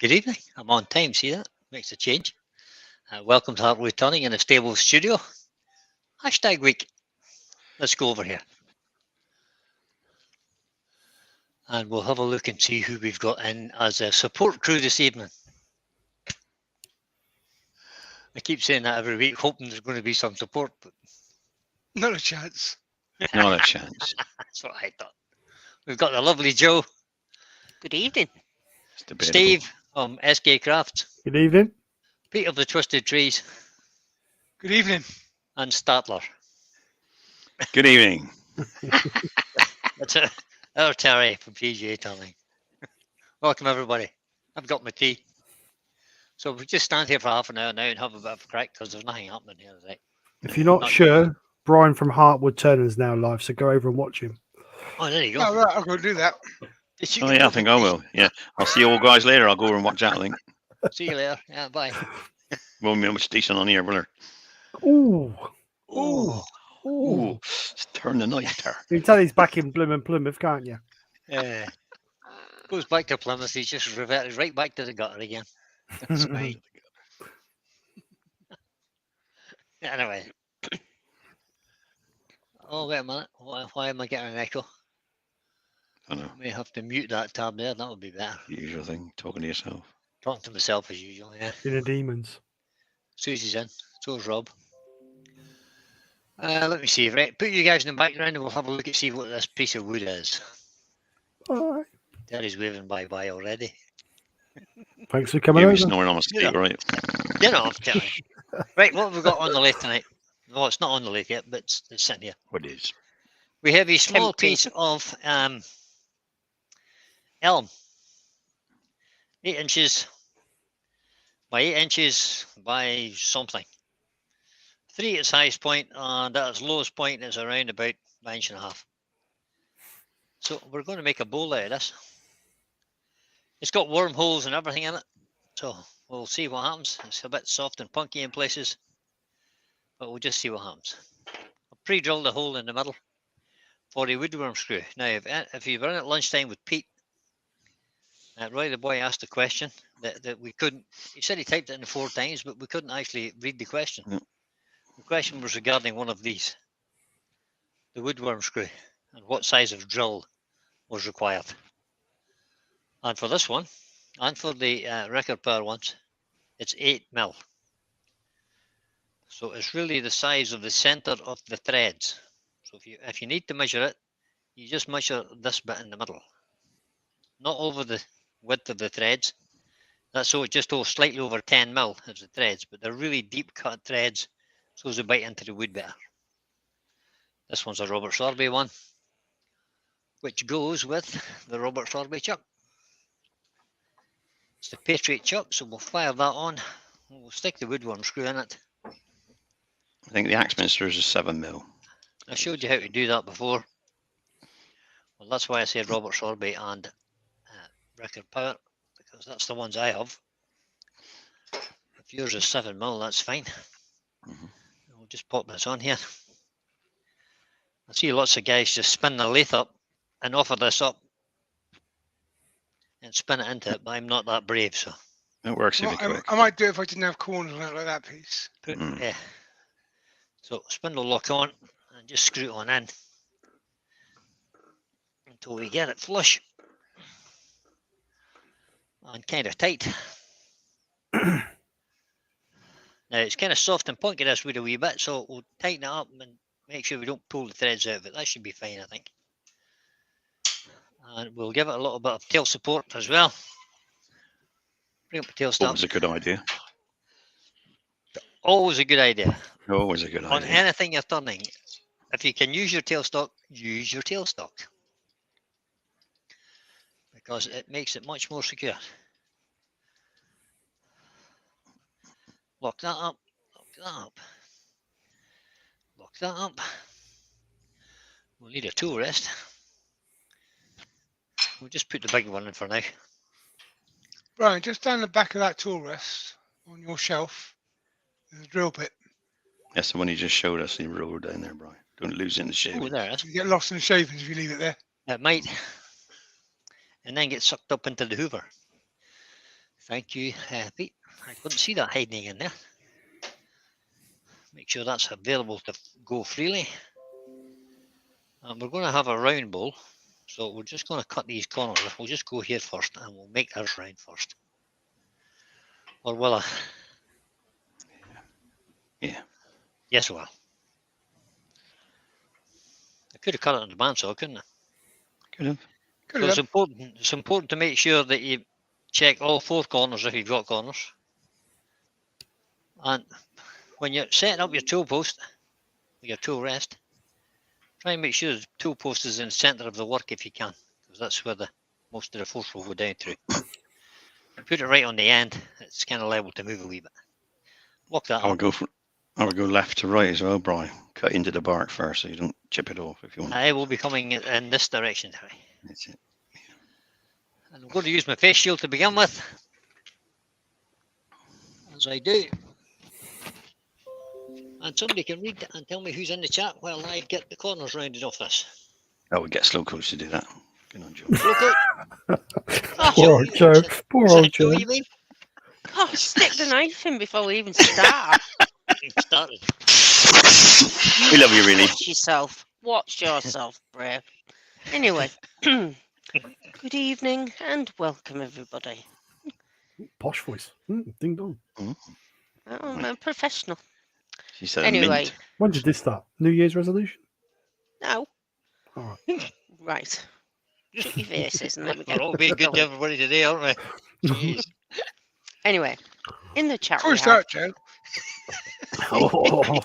Good evening. I'm on time. See that? Makes a change. Welcome to Hartwood Turning in a stable studio. Hashtag week. Let's go over here. And we'll have a look and see who we've got in as a support crew this evening. I keep saying that every week, hoping there's going to be some support, but Not a chance. Not a chance. that's what I thought. We've got the lovely Joe. Good evening. It's debatable. Steve from SK Crafts. Good evening. Pete of the Twisted Trees. Good evening. And Statler. Good evening. That's it. Our Terry from PGA Turning. Welcome, everybody. I've got my tea. So we just stand here for half an hour now and have a bit of a crack because there's nothing happening here today. If you're not sure, Brian from Hartwood Turner is now live, so go over and watch him. Oh, there you go. Oh, right, I'll go do that. Oh yeah, I think I will. Yeah, I'll see you all guys later. I'll go over and watch that. I think. See you later. Yeah, bye. Won't be much decent on here, will there? Ooh. Ooh. Ooh, it's turn the night there. You can tell he's back in Plymouth, can't you? Goes back to Plymouth. He's just reverted right back to the gutter again. That's right. Anyway. Oh, wait a minute. Why am I getting an echo? I know. I may have to mute that tab there. That would be better. Usual thing, talking to yourself. Talking to myself as usual, yeah. Inner demons. Susie's in. So's Rob. Let me see. Right, put you guys in the background and we'll have a look and see what this piece of wood is. Bye. Terry's waving bye-bye already. Thanks for coming You'll over. be snoring on my speaker, right? Get off, Terry. Right, what have we got on the lathe tonight? No, it's not on the lathe yet, but it's sitting here. What is? We have a small Tempting. piece of elm. 8 inches by 8 inches by something. 3 at its highest point, and at its lowest point is around about 1.5 inches. So we're going to make a bowl out of this. It's got wormholes and everything in it, so we'll see what happens. It's a bit soft and punky in places, but we'll just see what happens. I've pre-drilled a hole in the middle for a woodworm screw. Now, if you were in at lunchtime with Pete, Roy the boy asked a question that we couldn't. He said he typed it in 4 times, but we couldn't actually read the question. Yep. The question was regarding one of these, the woodworm screw, and what size of drill was required. And for this one, and for the record power ones, it's 8mm. So it's really the size of the center of the threads. So if you need to measure it, you just measure this bit in the middle, not over the width of the threads. That's so it just goes slightly over 10mm as the threads, but they're really deep cut threads, so they bite into the wood better. This one's a Robert Sorbet one, which goes with the Robert Sorbet chuck. It's the Patriot chuck, so we'll fire that on. We'll stick the woodworm screw in it. I think the Axminster is a 7mm. I showed you how to do that before. Well, that's why I said Robert Sorbet and record power, because that's the ones I have. If yours is 7mm, that's fine. We'll just pop this on here. I see lots of guys just spin the lathe up and offer this up and spin it into it, but I'm not that brave, so. It works if Well, you're quick. I might do it if I didn't have corners on it like that piece. Yeah. So spindle lock on and just screw it on in until we get it flush and kind of tight. Now it's kind of soft and punky this wood a wee bit, so we'll tighten it up and make sure we don't pull the threads out of it. That should be fine, I think. And we'll give it a little bit of tail support as well. Bring up the tail stop. Always a good idea. Always a good idea. Always a good On idea. anything you're turning. If you can use your tailstock, use your tailstock. Because it makes it much more secure. Lock that up. Lock that up. Lock that up. We'll need a tool rest. We'll just put the big one in for now. Brian, just down the back of that tool rest on your shelf, there's a drill bit. That's the one you just showed us. The road down there, Brian. Don't lose it in the shade. Oh, there it is. You get lost in the shavings if you leave it there. It might. And then get sucked up into the hoover. Thank you, Pete. I couldn't see that hiding in there. Make sure that's available to go freely. And we're going to have a round bowl. So we're just going to cut these corners. We'll just go here first and we'll make ours round first. Or will I? Yeah. Yes, well. I could have cut it on the bandsaw, couldn't I? Could have. Could So have it's important to make sure that you check all four corners if you've got corners. And when you're setting up your tool post, your tool rest, try and make sure the tool post is in the centre of the work if you can, because that's where most of the force will go down through. Put it right on the end, it's kind of liable to move a wee bit. Lock that I up. would go left to right as well, Brian. Cut into the bark first so you don't chip it off if you want. I will be coming in this direction, Harry. That's it. And I'm going to use my face shield to begin with. As I do. And somebody can read and tell me who's in the chat while I get the corners rounded off this. Oh, we get slow coach to do that. Good on, Joe. Oh, Poor old Joe. Poor old Joe. You mean? Oh, stick the knife in before we even start. It started. We love you, really. Watch yourself. Watch yourself, Brave. Anyway, good evening and welcome, everybody. Posh voice. Ding dong. Oh, I'm a professional. She said Anyway, mint. When did this start? New Year's resolution? no. All right. Right. Shut your faces and let me We're get all being good to going. everybody today, aren't we? Jeez. Anyway, in the chat Before we we have, start, Joe, Oh,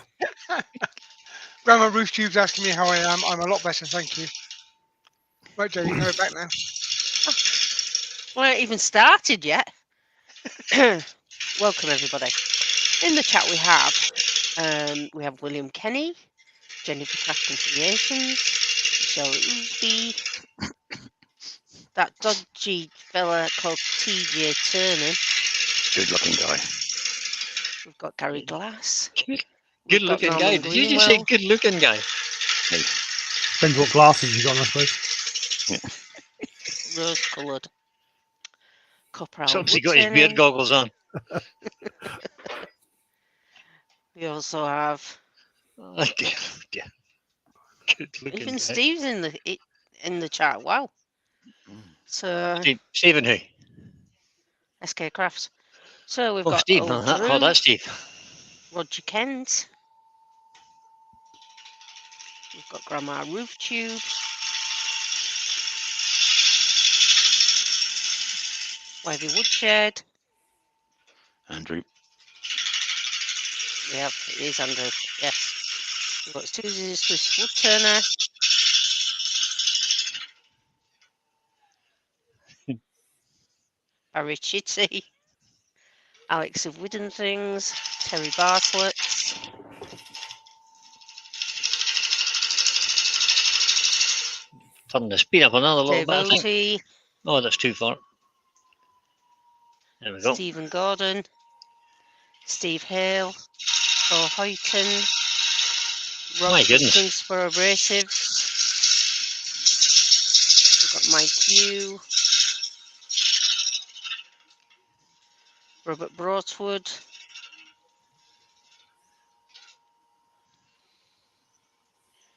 Grandma Roof Tube's asking me how I am. I'm a lot better, thank you. Right, Joe, you can have it back now. we haven't even started yet. Welcome, everybody. In the chat we have William Kenny, Jennifer Crafton Creations, Michelle Oosby, that dodgy fella called TJ Turner. Good looking guy. We've got Gary Glass. Good We've got looking guy. Norman Did you just say Greenwell. good looking guy? depends what glasses you got on, I suppose. Rose coloured. Copper Somebody's got his beard goggles on. We also have Oh, dear. Good looking even guy. Steve's in the chat. Wow. So Stephen who? SK Crafts. So we've Oh, got Steve. Old Oh, Drew, that's Steve. Roger Kent. We've got Grandma Roof Tube. Wavy Woodshed. Andrew. We have, it is Andrew, yes. We've got Susie the Swiss Wood Turner. Barry Chitty. Alex of Wooden Things. Terry Bartlett. Turn the speed up another little Dave bit, I think. Oatey. Oh, that's too far. There we go. Stephen Gordon. Steve Hale. Paul Hoyton. My Rob from goodness. Kingsborough Abrasives. We've got Mike Hugh. Robert Broadwood.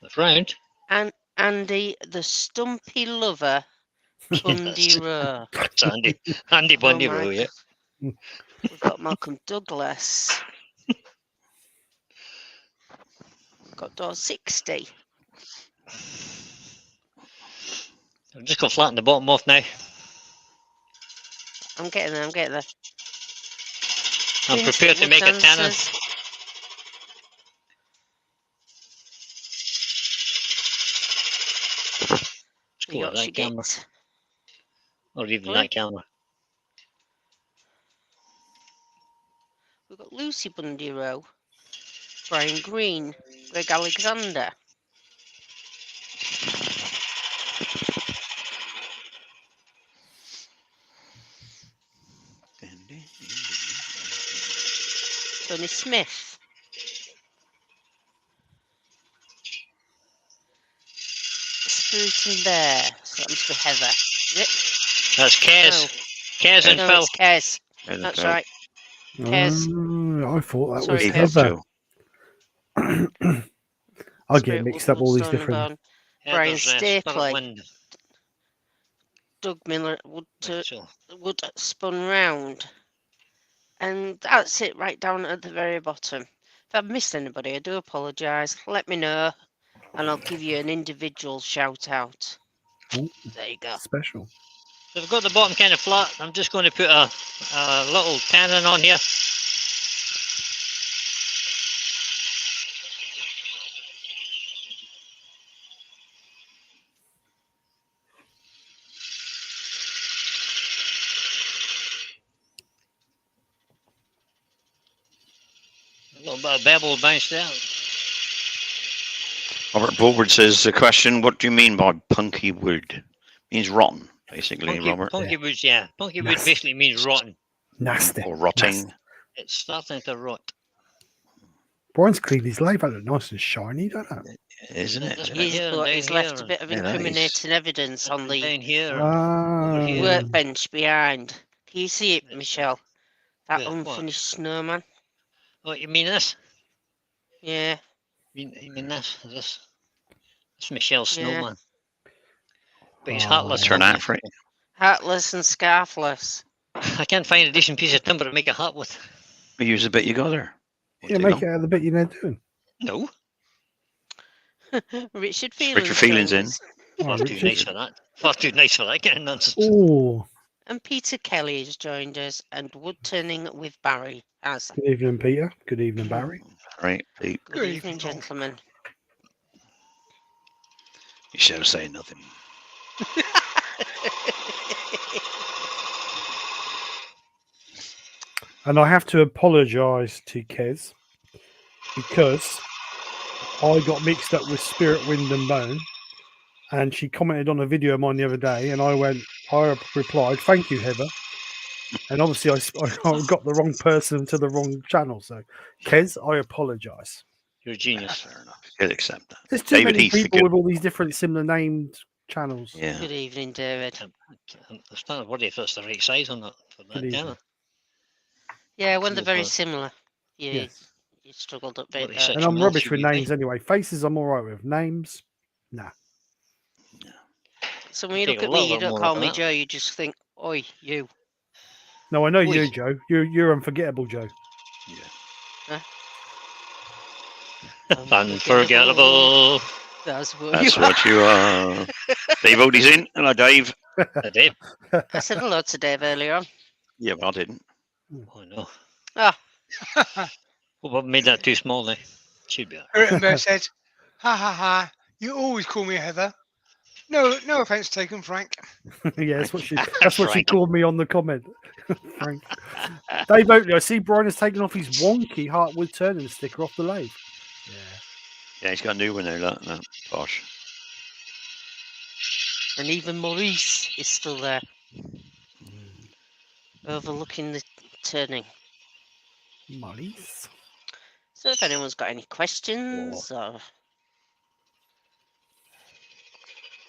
That's round. And Andy the Stumpy Lover. Bundy Rowe. That's Andy. Andy Bundy Rowe, yeah. We've got Malcolm Douglas. We've got Door 60. I'm just going to flatten the bottom off now. I'm getting there. I'm prepared to make a cannon. Let's We go with got that camera. Shigit. Or even Sorry? that camera. We've got Lucy Bundy Rowe. Brian Green. Greg Alexander. Tony Smith. Spirit and Bear. So that must be Heather. Is it? That's Kez. No. Kez and No, Phil. it's Kez. There they That's go. right. Kez. I thought that Sorry, was Leave Kez. that Heather. too. I get Spirit mixed up all these different. Brian Heather's spirit Stapley. wind. Doug Miller Right, so would spun round. And that's it right down at the very bottom. If I've missed anybody, I do apologise. Let me know and I'll give you an individual shout out. Oh, There you go. special. I've got the bottom kind of flat. I'm just going to put a little cannon on here. A little bit of bevel bounced out. Robert Woodward says the question, what do you mean by punky wood? Means rotten, basically, Robert. Punky woods, yeah. Punky wood Nasty. basically means rotten. Nasty. Or rotting. It's starting to rot. Brian's cleaned his lathe. That look nice and shiny, don't it? Isn't This it? bit He's, here and got, down he's left here a bit of Yeah, that is. incriminating evidence on and the down here. and Ah, here. workbench behind. Can you see it, It's, Michelle? That yeah, what? unfinished snowman? What, you mean this? Yeah, You mean this? This Michelle's Yeah. snowman. But he's Oh. heartless. Turn isn't out for it. hatless and scarfless. he? I can't find a decent piece of timber to make a hat with. We use the bit you got there. yeah, make it out of the bit you're now doing. No. Richard Put Feelings. your feelings in. joins. Far too Richard. nice for that. Far too nice for that kind of nonsense. Oh, And Peter Kelly has joined us, and wood turning with Barry has. good evening, Peter. Good evening, Barry. Right, Pete. Good Good evening, evening, gentlemen. You shall say nothing. And I have to apologise to Kez because I got mixed up with Spirit, Wind and Bone, and she commented on a video of mine the other day, and I replied, "Thank you, Heather." And obviously, I got the wrong person to the wrong channel. So, Kez, I apologise. You're a genius. Fair enough. He'll accept that. There's too David many Heath, people good. with all these different similar named channels. Yeah. Good evening, David. I'm starting to worry if that's the right size or not for that Good evening. camera. Yeah, when they're No very problem. similar, you Yes. you struggled a bit. 46. And I'm mil rubbish should with be fine. names anyway. Faces, I'm all right with. Names, nah. So when you Take look a at me, little you bit don't more call of me that. Joe. You just think, "Oi, you." No, I know Oi. you, Joe. You're unforgettable, Joe. Unforgettable. That's what That's you are. what you are. Dave Odie's in. Hello, Dave. Dave. I said hello to Dave earlier on. Yeah, but I didn't. Oh no. Ah, Hope I've made that too small now. Should be. Rittenberg said, "Ha ha ha! You always call me Heather." No offence taken, Frank. Yeah, that's what she Frank. called me on the comment. Frank. Dave Oakley, I see Brian has taken off his wonky Heartwood turning sticker off the lathe. Yeah. Yeah, he's got a new one now. That posh. and even Maurice is still there, overlooking the turning. Maurice. So if anyone's got any questions, or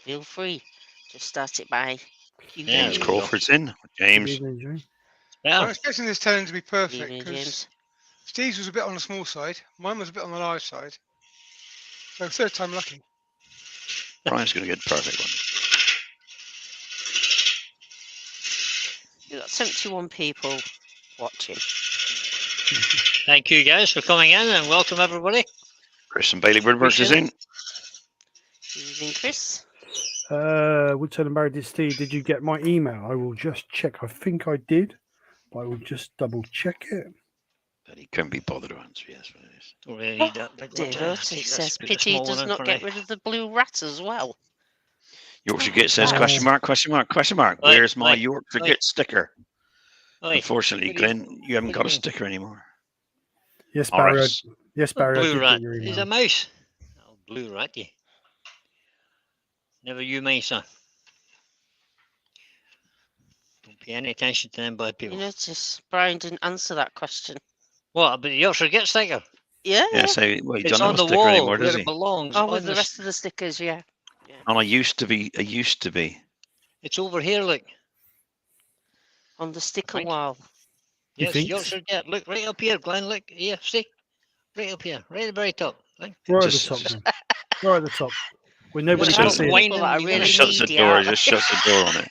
feel free. Just start it by Yeah, James there you go. Crawford's in. Good James. evening, Joe. I'm Yeah. expecting this turn to be perfect evening, because James. Steve's was a bit on the small side, mine was a bit on the large side. So third time lucky. Brian's going to get the perfect one. We've got 71 people watching. Thank you guys for coming in and welcome everybody. Chris and Bailey Woodworks is in. Evening, Chris. Woodturn and Barry Steve, did you get my email? I will just check. I think I did, but I will just double check it. But he couldn't be bothered to answer. Yes, what it is. Don't really need that big one. Dave Take Otis this, says put the pity small one does in not for get now. rid of the blue rat as well. Yorkshire Git says, Oh. question mark, question mark, question mark. Right, Where's my right, Yorkshire right. Git sticker? Oi, Unfortunately, what do you- Glenn, you haven't what got do a you mean? sticker anymore. Yes, Barry. Horace. Yes, Barry. I blue did rat. get your He's a email. mouse. Oh, blue rat, you. Never you mind, son. Don't pay any attention to them bad people. You notice Brian didn't answer that question. What about the Yorkshire Git sticker? Yeah. Yeah, so well, he It's doesn't on have a the sticker wall anymore, where does it he? belongs. Oh, on with the the rest of the stickers, yeah. And I used to be. It's over here, look. On the sticker Right. wall. Yes, thinks? Yorkshire Gap. Look right up here, Glenn. Look here. See? Right up here. Right at the very top. Look. Right at the Just- top, Glenn. Right at the top. Where nobody Just can stop see it. whining. People that are You really gotta Just shuts the needy, door. aren't Just shuts the door on it.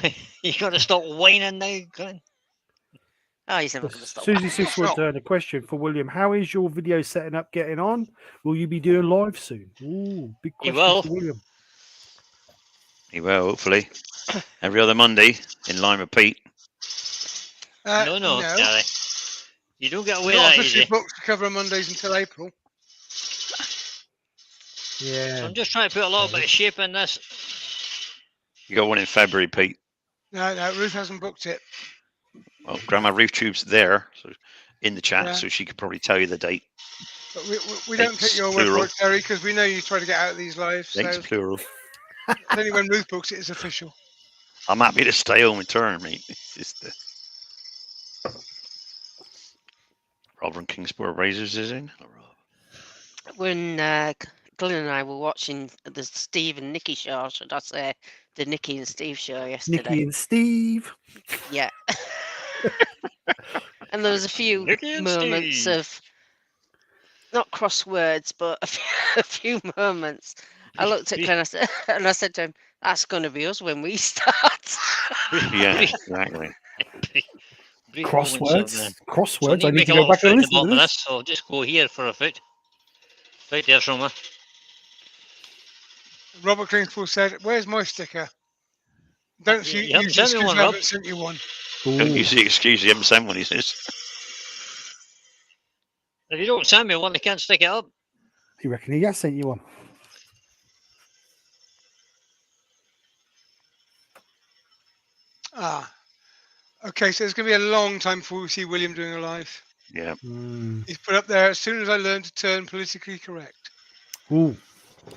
Yeah. you gotta stop whining now, Glenn. Oh, he's never going to stop. Susie Siswood, a question for William. How is your video setting up getting on? Will you be doing live soon? Ooh, big He question will. for William. He will, hopefully. Every other Monday, in line with Pete. No, No. Gary. You don't get We're away not that officially easy. booked to cover on Mondays until April. So Yeah. I'm just trying to put a little bit of shape in this. You got one in February, Pete. No, Ruth hasn't booked it. Well, Grandma Ruth Tube's there, so in the chat, Yeah. so she could probably tell you the date. But we don't take Dates, your word for plural. it, Terry, because we know you try to get out of these lives. So Dates it's plural. only when Ruth books it is official. I'm happy to stay home and turn, mate. It's just Rob from Kingsport Razors is in. Oh, Rob. When Glenn and I were watching the Steve and Nikki show, should I say, the Nikki and Steve show yesterday. Nikki and Steve. Yeah. And there was a few Nikki and moments Steve. of not crosswords, but a few moments. I looked at Glenn and I said to him, "That's going to be us when we start." Yeah, exactly. Brief moments of, Crosswords. So I Crosswords. need I to need make to a go little back foot and in the listen to bottom of this. this, so I'll just go here for a foot. Right there somewhere. Robert Kingspool said, "Where's my sticker?" Don't You you haven't use sent this me because one, I Rob. haven't sent you one. Don't Ooh. use the excuse you haven't sent one, he says. If you don't send me one, I can't stick it up. You reckon he has sent you one? Ah. Okay, so it's going to be a long time before we see William doing a live. Yeah. He's put up there, as soon as I learn to turn politically correct. Ooh.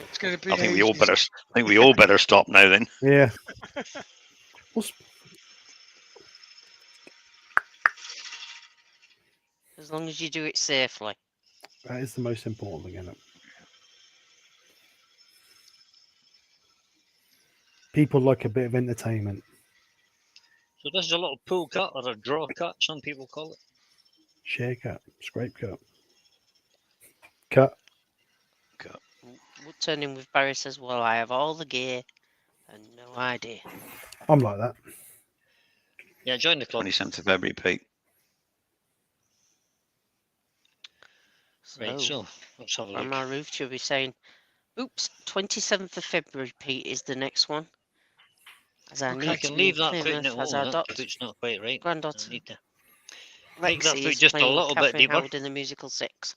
It's going to be I think we ages. all better stop now then. Yeah. What's As long as you do it safely. that is the most important thing, isn't it? People like a bit of entertainment. So this is a little pull cut or a draw cut, some people call it. Share cut, scrape cut, cut. Would turn in with Barry says, "Well, I have all the gear and no idea." I'm like that. Yeah, join the club. 27th of February, Pete. Right, so let's have a look. Grandma Ruth should be saying, "Oops, 27th of February, Pete, is the next one." As I Okay. You need to can be leave in that foot in Plymouth the as hole. our That daughter, foot's not quite right. I granddaughter need to make that Lexi foot is just a playing little bit Catherine deeper. Howard in the musical Six.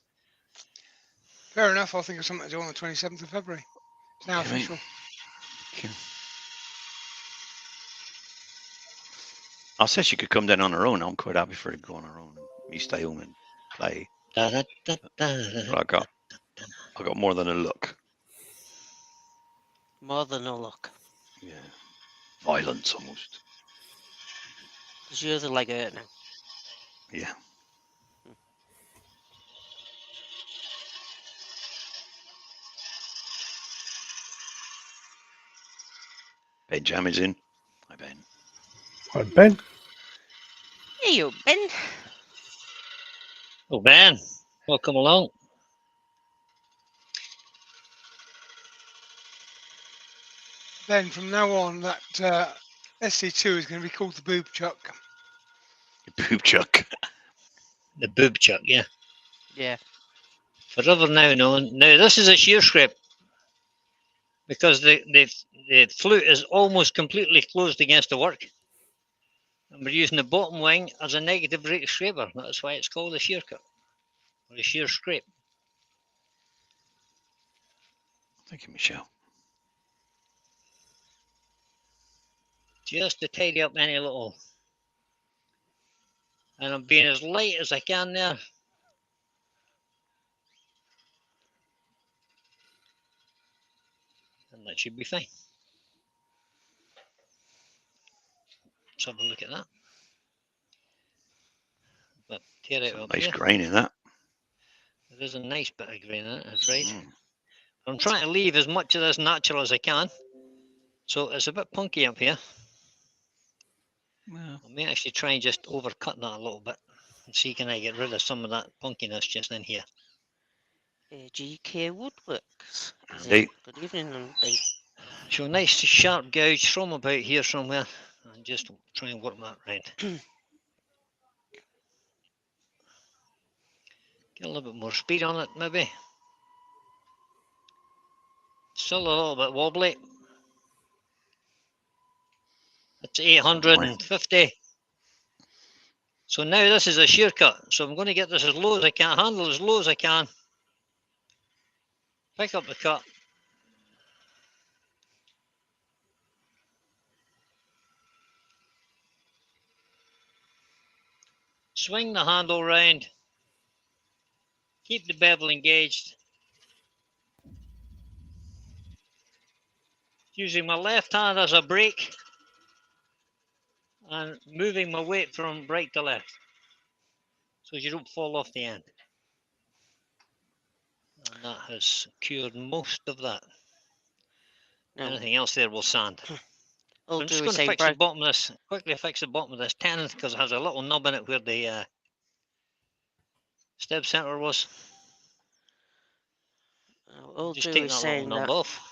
Fair enough. I'll think of something to do on the 27th of February. It's now Okay, mate. official. I said she could come down on her own. I'm quite happy for her to go on her own. You stay home and play. Da, da, da, da, But I got more than a look. More than a look. Yeah. Violence almost. Does your other leg hurt now? Yeah. Ben Jam is in. Hi, Ben. Right, Ben. Hey, you, Ben. Oh, Ben, welcome along. Then from now on, that SC2 is going to be called the Boob Chuck. Boob Chuck. The boob chuck, yeah. Yeah. Forever now known. Now, this is a shear scrape because the flute is almost completely closed against the work. And we're using the bottom wing as a negative rate scraper. That's why it's called a shear cut or a shear scrape. Thank you, Michelle. Just to tidy up any little. And I'm being as light as I can there. And that should be fine. Let's have a look at that. But tear it Some up nice here. grain in that. There is a nice bit of grain in it, that's right. Mm. I'm trying to leave as much of this natural as I can. So it's a bit punky up here. Well, I may actually try and just overcut that a little bit and see can I get rid of some of that punkiness just in here. GK Woodworks. Is Indeed. it? Good evening, Andy. So a nice sharp gouge from about here somewhere and just try and work that round. Get a little bit more speed on it maybe. Still a little bit wobbly. It's 850. So now this is a shear cut. So I'm going to get this as low as I can, handle as low as I can. Pick up the cut. Swing the handle round. Keep the bevel engaged. Using my left hand as a brake and moving my weight from right to left so you don't fall off the end. And that has cured most of that. No, Anything else there will sand. all So I'm do just we going to say, fix the bottom of this, quickly fix the bottom of this tenon because it has a little knob in it where the step center was. all Just do take is that little saying knob that off.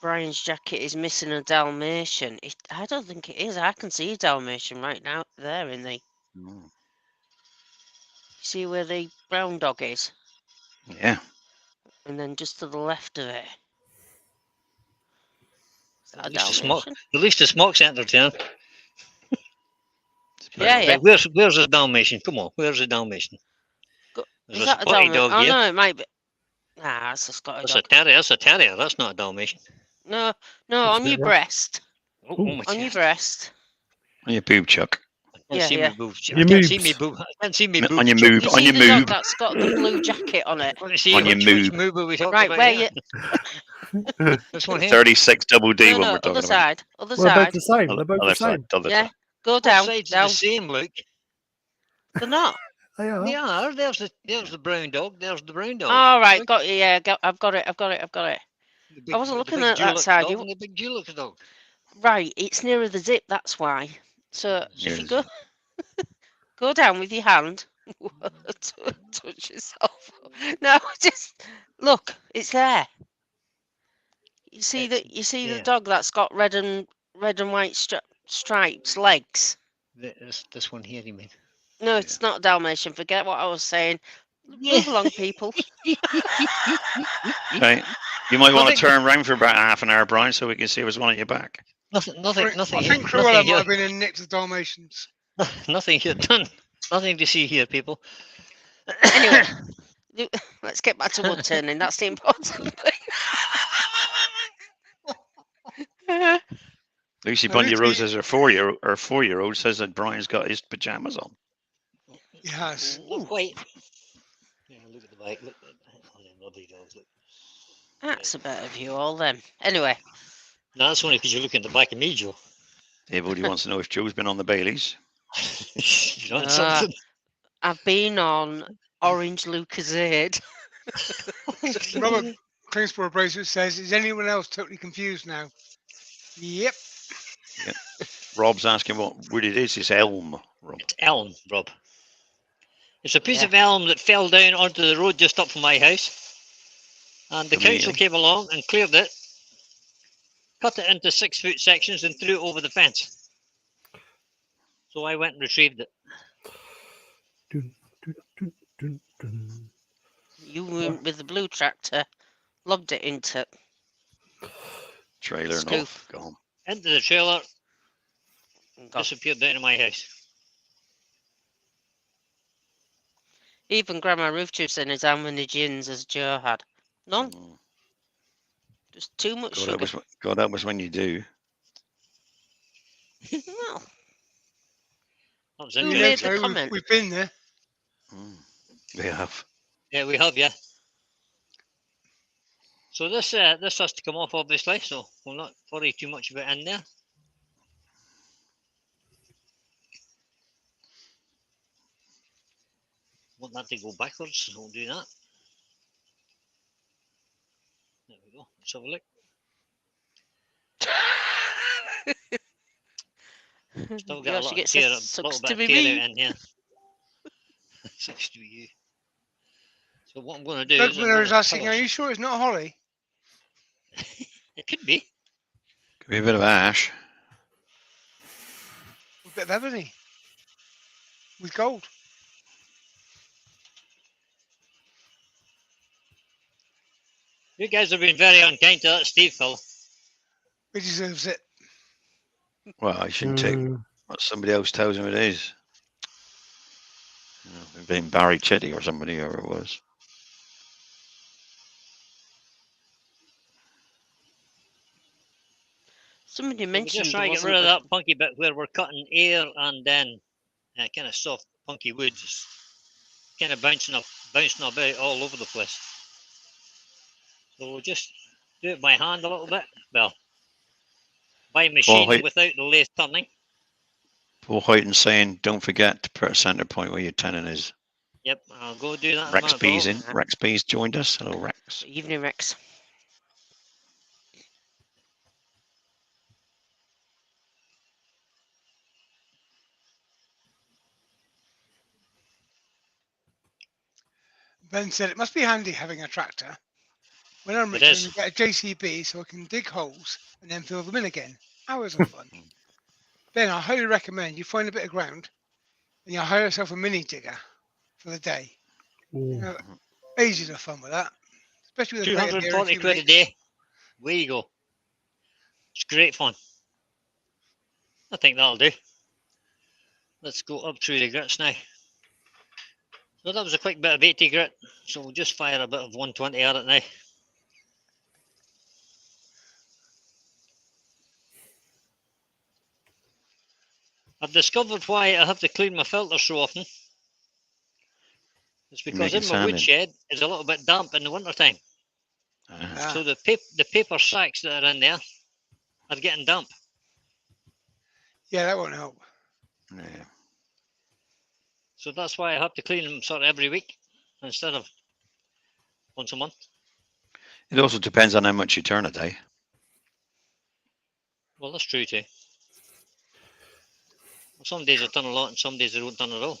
Brian's jacket is missing a Dalmatian. I don't think it is. I can see a Dalmatian right now there in the. Mm. See where the brown dog is, Yeah. and then just to the left of it. Is that a At least Dalmatian? the smoke center turn. It's Yeah, about yeah. Right, where's the Dalmatian? Come on, where's the Dalmatian? There's Is a that a spotty Dalmatian? dog Oh here. no, it might be. Nah, that's a Scottish That's a dog. terrier. That's a terrier. That's not a Dalmatian. No, It's on your better. breast. Oh, Ooh. oh my On your chest. breast. On your boob, Chuck. I can't Yeah, see yeah. me boobs. Your I can't see me moobs. boob. I can't see me On boobs. your Chuck. moob. You On see your the dog moob. that's got the blue jacket on it. Want to see On your which moob. moob are we talking Right, about where here? you? This one here. 36 double D No, when no, we're talking other about. side. Other We're both side. the same. They're both the Other side. same. Other Yeah. side. Go Both down, sides are down. the same, Luke. They're not. They are. They are. There's the brown dog. There's the brown dog. All right, Look, got you. Yeah, I've got it. I've got it. the I wasn't the looking big at that Dulux side. dog You and the big Dulux dog. right? It's nearer the zip. That's why. So if you Here's- go down with your hand, touch yourself. No, just look. It's there. You see It's the there. dog that's got red and white stripes legs. This one here, you mean? No, it's not a Dalmatian. Forget what I was saying. Move along, people. Right. You might want to Nothing- turn round for about half an hour, Brian, so we can see what's on at your back. Nothing I here. think Cruella Nothing might have here. been in Nick the Dalmatians. Nothing here done. Nothing to see here, people. Anyway, let's get back to wood turning. That's the important thing. Lucy Now, Bundy Rose Lucy- says her 4-year-old says that Brian's got his pajamas on. He has. Not quite. Yeah, look at the back. Look at oh, them lovely dogs. Look. That's a better view, all them. Anyway, No, that's only because you look in the back of me, Joe. Everybody wants to know if Joe's been on the Baileys. You know Ah. something? I've been on Orange Lucasade. Robert Kingsborough Bracelet says, is anyone else totally confused now? Yep. Rob's asking what wood it is. It's elm, Rob. It's elm, Rob. It's a piece Yeah. of elm that fell down onto the road just up from my house. And the council Convenient. came along and cleared it, cut it into 6-foot sections and threw it over the fence. So I went and retrieved it. Dun, dun, dun, dun, dun. You went with the blue tractor, logged it into. Trailer and Scoop. off. Gone. Into the trailer, and got- disappeared down to my house. Even Grandma Ruth Tube saying is how many gins as Joe had. None. Mm. Just too much God, sugar. that was when you do. Well, That was Who You made know, interesting. the so comment? we've been there. Mm. We have. Yeah, we have, yeah. So this has to come off, obviously, so we'll not worry too much about in there. Want that to go backwards, so we'll do that. There we go. Let's have a look. Still You got a actually lot get of tear, sucks little to bit be of tear me. out in here. Sucks to be you. So what I'm going to do is I'm Dougman going is to asking, are pillars. you sure it's not holly? It could be. Could be a bit of ash. A bit of ebony with gold. You guys have been very unkind to that Steve fella. He deserves it. Well, I shouldn't take Mm, what somebody else tells him it is. Being Barry Chitty or somebody, whoever it was. Somebody So we mentioned just there try to get rid wasn't of a that punky bit where we're cutting air and then kind of soft punky wood, just kind of bouncing about all over the place. So we'll just do it by hand a little bit. Well, by machine White- without the lathe turning. Paul Huyton saying, don't forget to put a centre point where your tenon is. Yep, I'll go do that. Rex B's in. Uh-huh. Rex B's joined us. Hello, Rex. evening, Rex. Ben said it must be handy having a tractor. When I'm It rich, I'm is. going to get a JCB so I can dig holes and then fill them in again. Hours of fun. Ben, I highly recommend you find a bit of ground and you hire yourself a mini digger for the day. You ooh. know, ages of fun with that, especially with a crate of beer in a 240 few quid a weeks. day. Where you go. It's great fun. I think that'll do. Let's go up through the grits now. So that was a quick bit of 80 grit. So we'll just fire a bit of 120 at it now. I've discovered why I have to clean my filter so often. It's You're because making in my sand in. woodshed is a little bit damp in the wintertime. Ah, So the paper sacks that are in there are getting damp. Yeah, that won't help. yeah. So that's why I have to clean them sort of every week instead of once a month. It also depends on how much you turn a day. Well, that's true too. Some days I turn a lot and some days I don't turn at all.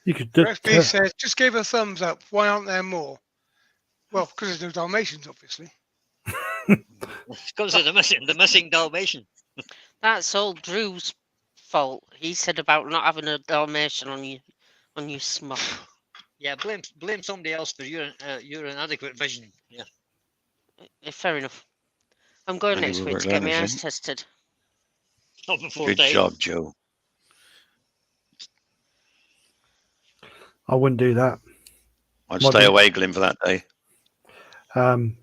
You could do. Rex B says, just gave a thumbs up. Why aren't there more? Well, because there's no Dalmatians, obviously. It's because of the missing Dalmatian. That's all Drew's fault. He said about not having a Dalmatian on your smock. Yeah, blame somebody else for your inadequate vision. Yeah. Fair enough. I'm going Andy next week Woodward to get my learning eyes thing. tested. Not before Good time. job, Joe. I wouldn't do that. I'd Might stay be- away, Glyn, for that day. You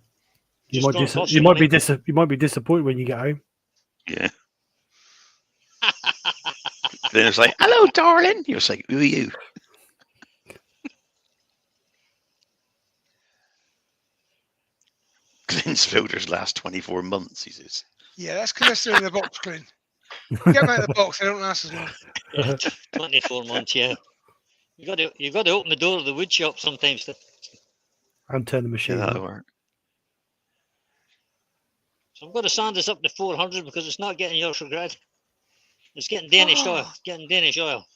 Just might gonna cost you you might be money. you might be disappointed when you get home. Yeah. Then it's like, hello, darling. You're like, who are you? Glyn's filters last 24 months, he says. Yeah, that's because they're still in the box, Clint. Get them out of the box, they don't last as long. Yeah, 24 months. Yeah. You got to open the door of the wood shop sometimes. And turn the Yeah, machine that'll on. work. So I'm going to sand this up to 400 because it's not getting Yorkshire grad. It's getting Danish oil. Getting Danish oil.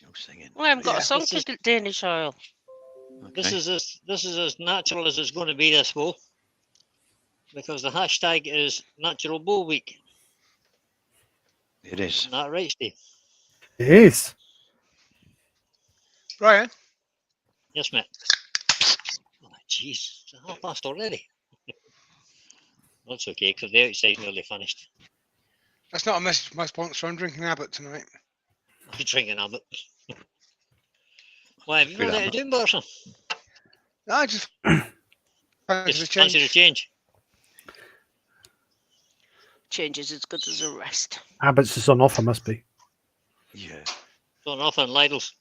No singing. Well, I haven't got Yeah, a song this for is- Danish oil. Okay. This is as natural as it's going to be this fall, because the hashtag is Natural Bow Week. It is. Isn't that right, Steve? It is. Brian, Yes, mate. Oh, jeez, it's 1:30 already. That's okay, because the outside's nearly finished. that's not a message from my sponsor. I'm drinking Abbott tonight. I'll be drinking a bit. Why, have you Good not out of habit. doing or something? No, I just fancy the Just fancy the change. change. Change is as good as a rest. Abbott's is on offer, must be. Yeah. Don't offer in Lidl's.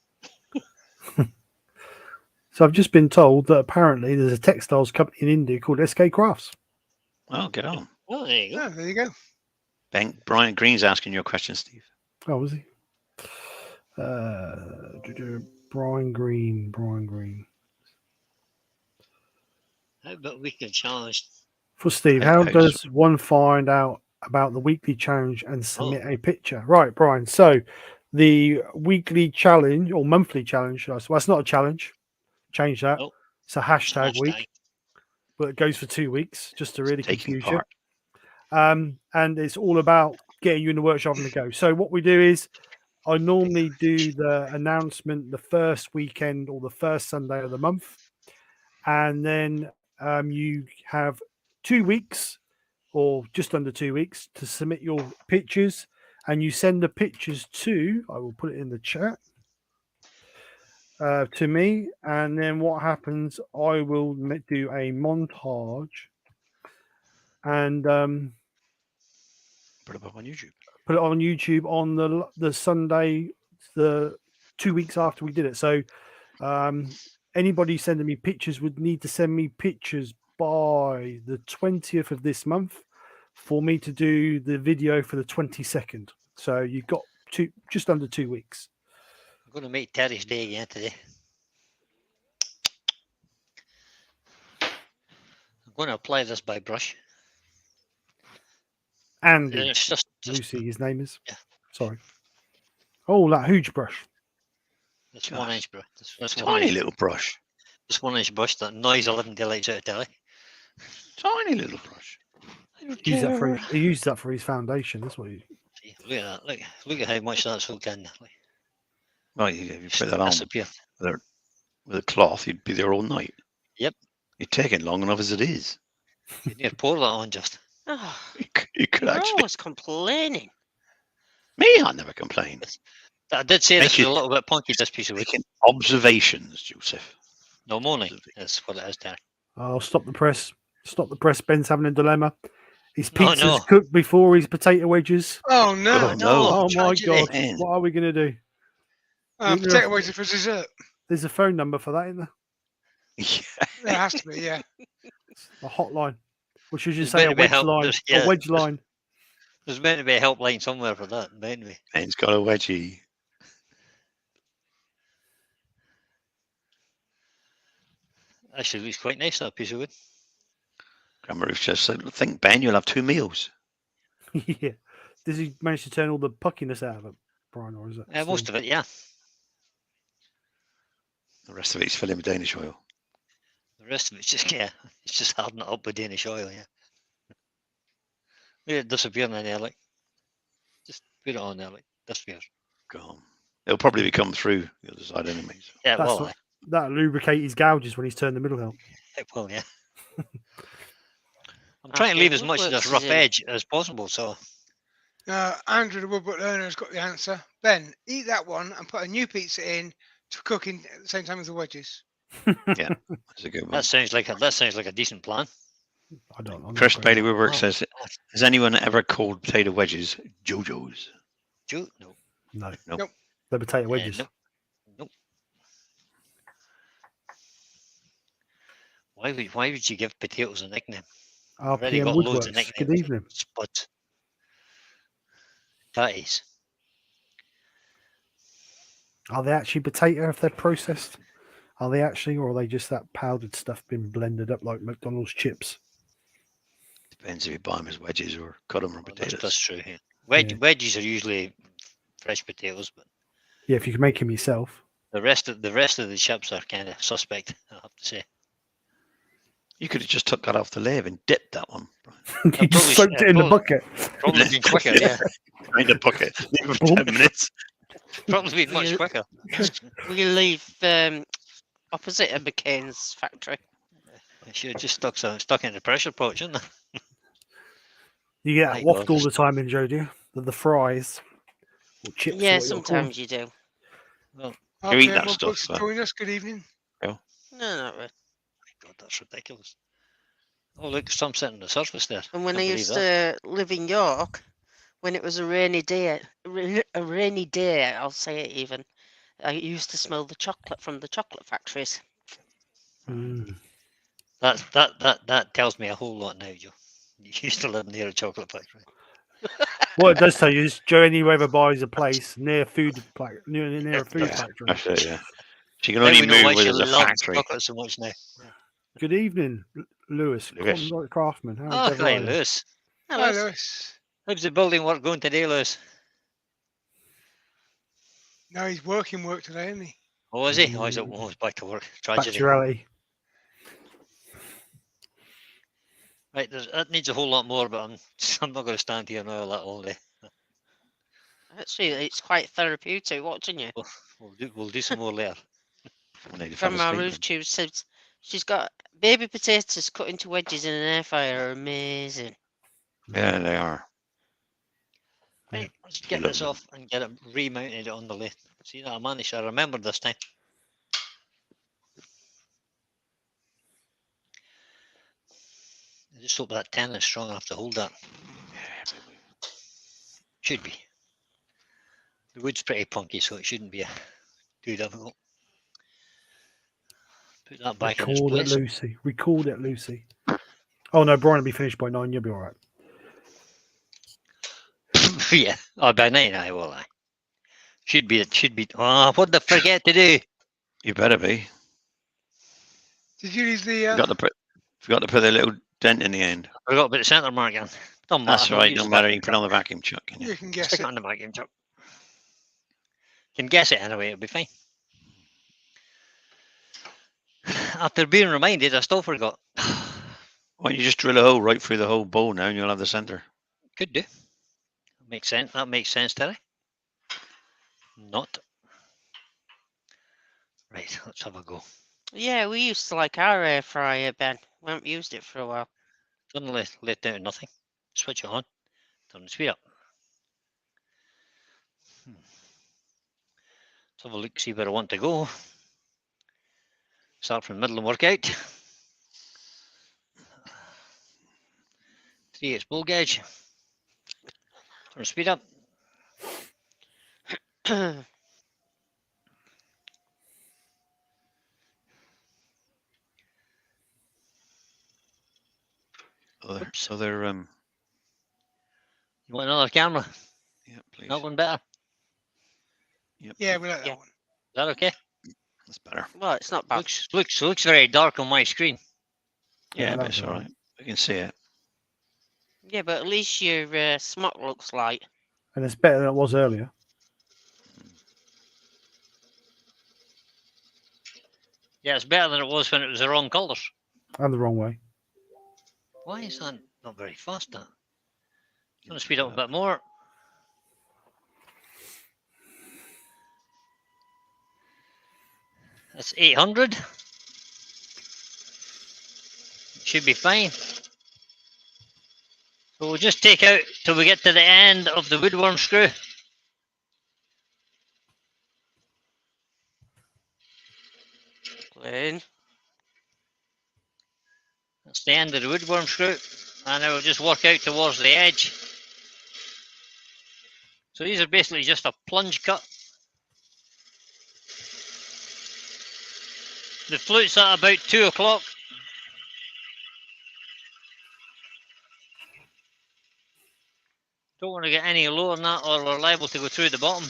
So I've just been told that apparently there's a textiles company in India called SK Crafts. Well, get on. Oh, there you go. Yeah, there you go. Brian Green's asking your question, Steve. Oh, was he? Brian Green. How about we can challenge? For Steve, How how house- does one find out about the weekly challenge and submit a picture. Right, Brian. So the weekly challenge or monthly challenge, well, it's not a challenge. Change that. Nope. It's a It's hashtag a week, but it goes for 2 weeks just to really Taking confuse you. part. And it's all about getting you in the workshop and the go. So what we do is I normally do the announcement the first weekend or the first Sunday of the month. And then you have 2 weeks or just under 2 weeks to submit your pictures. And you send the pictures to, I will put it in the chat, to me. And then what happens, I will do a montage and Put it up on YouTube. put it on YouTube on the Sunday, the 2 weeks after we did it. So anybody sending me pictures would need to send me pictures by the 20th of this month for me to do the video for the 22nd. So you've got just under 2 weeks. I'm going to make Terry's day again today. I'm going to apply this by brush. Andy, It's just Lucy, his name is. Yeah. Sorry. Oh, that huge brush. this Gosh. 1 inch brush. This Tiny little brush. This 1 inch brush that annoys 11 daylights out of Telly. Tiny little brush. He used that for his foundation. That's what he. See, look at that. Look at how much that's hooked in. Right, you put that on Disappear. with a cloth, you'd be there all night. Yep. You're taking long enough as it is. You need to pour that on just. Oh, You could you're actually. always complaining. Me, I never complain. I did say this Make was it- a little bit punky, this piece of wood. Making observations, Joseph. No morning. That's what it is, Terry. I'll stop the press. Stop the press. Ben's having a dilemma. His Oh, pizza's no. cooked before his potato wedges. Oh no! Oh, no. Oh my tragedy. god! Man. What are we going to do? Potato wedges for dessert. There's a phone number for that in there. Yeah. There has to be, yeah. A hotline. Or should you There's say a meant to be wedge help- line? there's- yeah, A wedge there's- line. There's meant to be a helpline somewhere for that, meant to be. Man's got a wedgie. Actually, looks quite nice, that piece of wood. Grandma Ruth just said, think, Ben, you'll have 2 meals. Yeah. Does he manage to turn all the puckiness out of it, Brian, or is it? Most of it, yeah. The rest of it's filling with Danish oil. The rest of it's just, yeah, it's just hardening it up with Danish oil, yeah. Let it disappear in there, like. Just put it on there, like, disappears. Gone. It'll probably come through the other side anyway. So. Yeah, That's well, what- That'll lubricate his gouges when he's turned the middle out. it will, yeah. I'm trying to leave as much of this Woodworks rough is in. edge as possible, so. Andrew, the Woodwork learner, has got the answer. Ben, eat that one and put a new pizza in to cook in at the same time as the wedges. That's a good one. That sounds like a decent plan. I don't know. Chris Bailey Woodwork Oh, says, has anyone ever called potato wedges Jojo's? No. No. Nope. The potato wedges. Nope. Why would you give potatoes a nickname? Already RPM got loads of Woodworks. Good nicknames. evening. Spud. That is. Are they actually potato if they're processed? Are they actually, or are they just that powdered stuff been blended up like McDonald's chips? Depends if you buy them as wedges or cut them from Well, potatoes. that's true. Yeah. Yeah. Wedges are usually fresh potatoes, but Yeah, if you can make them yourself. the rest of the chips are kind of suspect, I have to say. You could have just took that off the lathe and dipped that one. Brian. You just soaked it in the bucket. Probably been quicker, yeah. In the bucket. Leave it for 10 minutes. Probably been much You- quicker. We live opposite a McCain's factory. I should have just stuck in the pressure pot, shouldn't I? You get My that waft God. all the time in Joe, do you? The fries. Or chips. or Yeah, what you'll call 'em. sometimes you do. You eat RPM that Woodworks stuff, join us. Good evening. No, not really. God, that's ridiculous. Oh, look, some sitting on the surface there. And when I Can't believe used that. to live in York, when it was a rainy day, I'll say it even, I used to smell the chocolate from the chocolate factories. Mm. That tells me a whole lot now, Joe. You used to live near a chocolate factory. What it does tell you is Joe only ever buys a place near a food near a food Yeah, factory. That's it, yeah. She can Now only we know why move where she there's a loves factory. chocolate so much now. Good evening, Lewis. Lewis. Craftsman. How Oh, is hi, everyone? Lewis. Hi, Hello. Lewis. How's the building work going today, Lewis? No, he's working work today, isn't he? Oh, is he? Oh, he's back to work. Back Tragedy. to reality. Right, that needs a whole lot more, but I'm not going to stand here now all day. Actually, it's quite therapeutic watching you. We'll do some more later. I need to fall Grandma asleep Ruth then. Tube says she's got baby potatoes cut into wedges in an air fryer. Amazing. Yeah, they are. Right, let's You get love this them. off and get it remounted on the lathe. See that I managed to remember this time. I just hope that 10 is strong enough to hold that. Should be. The wood's pretty punky, so it shouldn't be too difficult. Put that back in its Record it, place. Lucy. Record it, Lucy. Oh no, Brian will be finished by 9. You'll be all right. Yeah, by 9 I will. Should be. Oh, what did I forget to do? You better be. Did you use the? Forgot to put the little dent in the end. I forgot about the centre mark again. Don't That's matter. right. Use Don't the matter. vacuum You put it on the truck. vacuum chuck. Can you? You can guess Stick it. it on the vacuum truck. Can guess it anyway. It'll be fine. After being reminded, I still forgot. Why don't you just drill a hole right through the whole bowl now, and you'll have the centre. Could do. Makes sense. That makes sense, Terry. Not. Right, let's have a go. Yeah, we used to like our air fryer, Ben. We haven't used it for a while. Suddenly let down to nothing. Switch it on. Turn the speed up. Let's have a look, see where I want to go. Start from the middle and work out. 3/8 bowl gauge. Turn the speed up. Oops. Other You want another camera? yeah, please. That one better? Yep, Yeah, we like that Yeah. one. Is that okay? that's better. Well, it's not bad. Looks very dark on my screen. Yeah, Yeah, but that's it's all all right. I can see it. Yeah, but at least your smock looks light. And it's better than it was earlier. Yeah, it's better than it was when it was the wrong colours. And the wrong way. Why is that not very fast now? Turn the speed up a bit more. That's 800. Should be fine. So we'll just take out till we get to the end of the woodworm screw. Clean. That's the end of the woodworm screw. And it will just work out towards the edge. So these are basically just a plunge cut. The flute's at about 2 o'clock. Don't want to get any lower than that or we're liable to go through the bottom.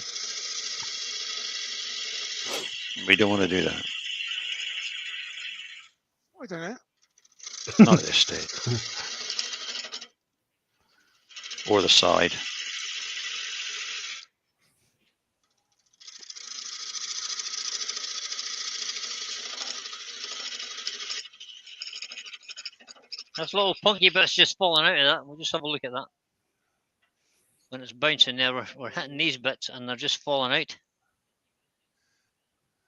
We don't want to do that. I don't know. Not at this stage. Or the side. That's little punky bits just falling out of that. We'll just have a look at that. When it's bouncing there, we're hitting these bits and they're just falling out.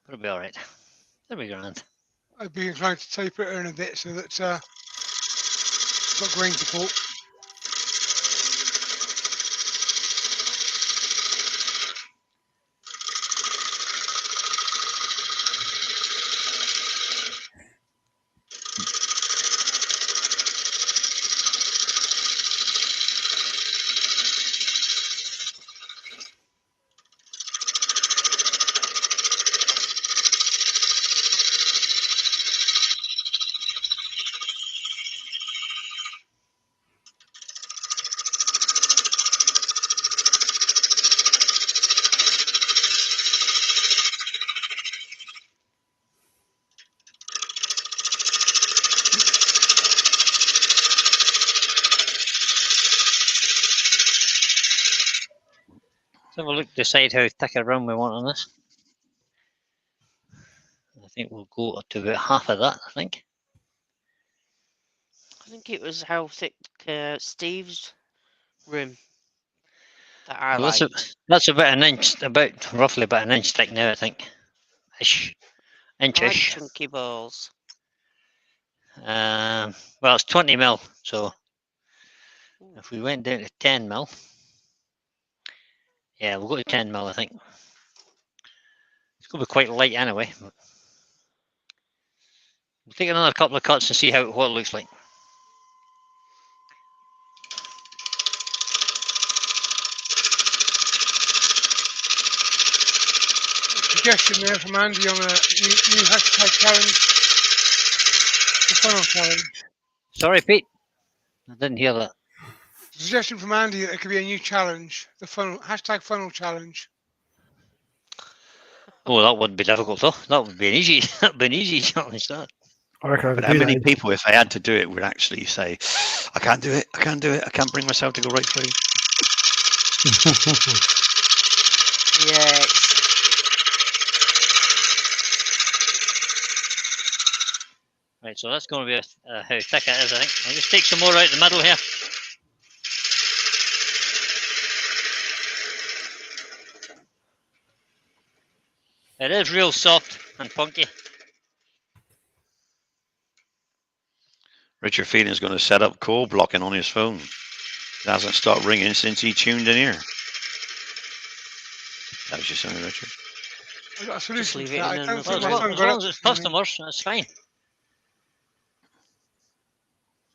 It'll be alright. There we go. I'd be inclined to taper it in a bit so that got grain support. have a look, decide how thick a rim we want on this. I think we'll go to about half of that, I think. I think it was how thick Steve's rim that I So liked. that's about an inch, about roughly about an inch thick now, I think. Ish. I like Inch-ish. chunky balls. Well, it's 20 mil, so Ooh. if we went down to 10 mil, yeah, we'll go to 10 mil, I think. It's going to be quite light anyway. We'll take another couple of cuts and see what it looks like. Suggestion there from Andy on a new hashtag challenge, the funnel challenge. Sorry, Pete. I didn't hear that. Suggestion from Andy that it could be a new challenge, the funnel #funnel challenge. Oh, that wouldn't be difficult though. That would be an easy. That'd be an easy challenge. That. I reckon I But could how do many that. people, if they had to do it, would actually say, I can't do it, I can't do it, I can't bring myself to go right through? Yes. Right, so that's going to be how thick it is, I think. I'll just take some more out the middle here. It is real soft and punky. Richard Fielding's going to set up call blocking on his phone. It hasn't stopped ringing since he tuned in here. That was just something, Richard. I've got a solution leave to it that. I in don't another think Well, my as phone long, as got long up as it's this morning. customers, that's fine.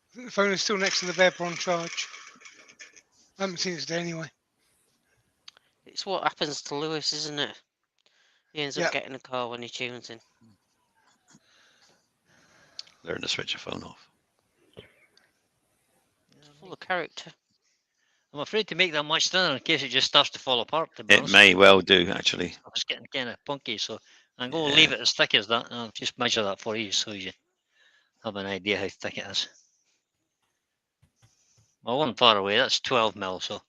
I think the phone is still next to the bed on charge. I haven't seen it today anyway. It's what happens to Lewis, isn't it? He ends Yeah. up getting a call when he tunes in. Learn to switch your phone off. It's full of character. I'm afraid to make that much thinner in case it just starts to fall apart. To be It honest, may well do, actually. I was getting kind of punky, so I'm going to Yeah. leave it as thick as that. I'll just measure that for you so you have an idea how thick it is. Well, one far away, that's 12 mil, so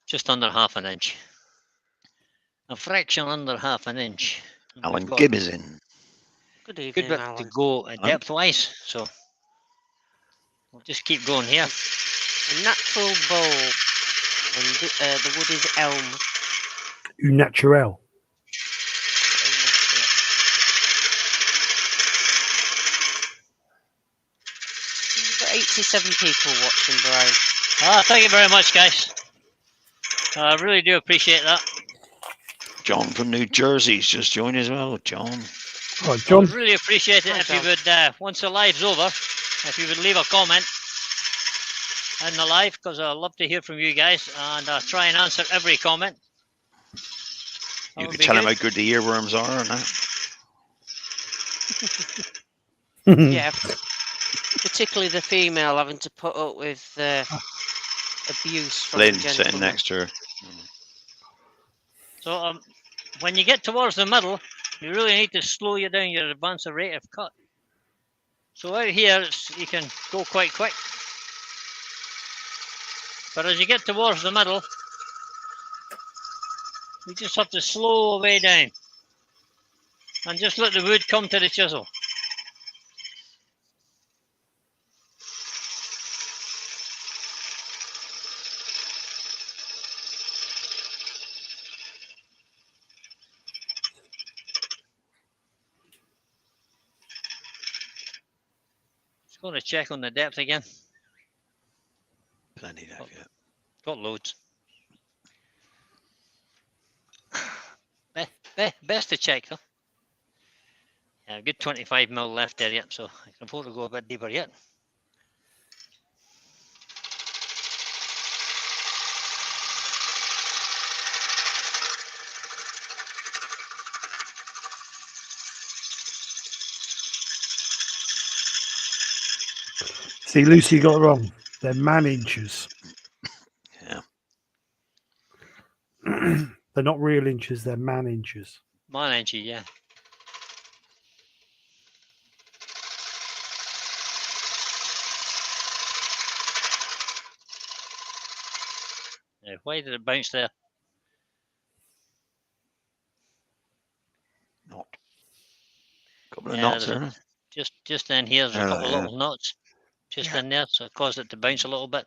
just under half an inch. A fraction under half an inch. And Alan we've got Gibb is in. Good a good evening, bit to Alan. go Alan? depth-wise, so we'll just keep going here. A natural bowl. And the wood is elm. You natural. You've got 87 people watching, Brian. Thank you very much, guys. I really do appreciate that. John from New Jersey's just joined as well. John. Right, I John. would really appreciate it Hi, if you John. would, once the live's over, if you would leave a comment in the live, because I love to hear from you guys, and try and answer every comment. That You would could be tell him good. how good the earworms are and that. Yeah. Particularly the female having to put up with abuse from Lynn the sitting gentleman. next to her. So when you get towards the middle, you really need to slow you down your advance rate of cut. So out here, you can go quite quick. But as you get towards the middle, you just have to slow way down. And just let the wood come to the chisel. Just going to check on the depth again. Plenty of yeah. Got loads. Best to check though. Yeah, a good 25 mil left there yet, so I can afford to go a bit deeper yet. See, Lucy got it wrong. They're man inches. Yeah. They're not real inches, they're man inches. Man inch, yeah. Now, why did it bounce there? couple of Yeah, knots there's there. just in here, there's a Yeah, couple of yeah. little knots just Yeah. in there, so it caused it to bounce a little bit.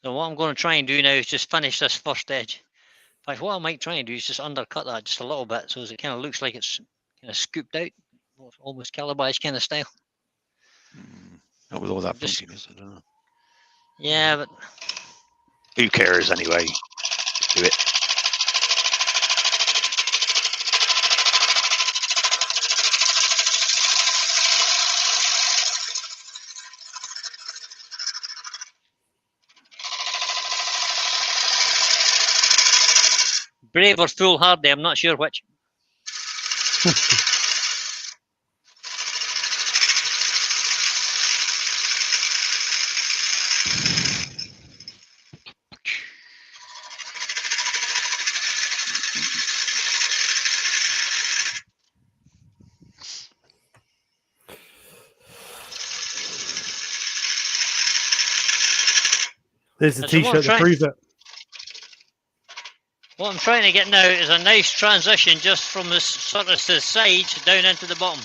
So what I'm going to try and do now is just finish this first edge. In fact, what I might try and do is just undercut that just a little bit, so as it kind of looks like it's kind of scooped out, almost calabash kind of style. Not with all that Just- funkiness. I don't know. Yeah, but Who cares anyway? Do it. brave or foolhardy, I'm not sure which. There's the That's what I'm t-shirt to trying- prove it. What I'm trying to get now is a nice transition just from this sort of the sides down into the bottom.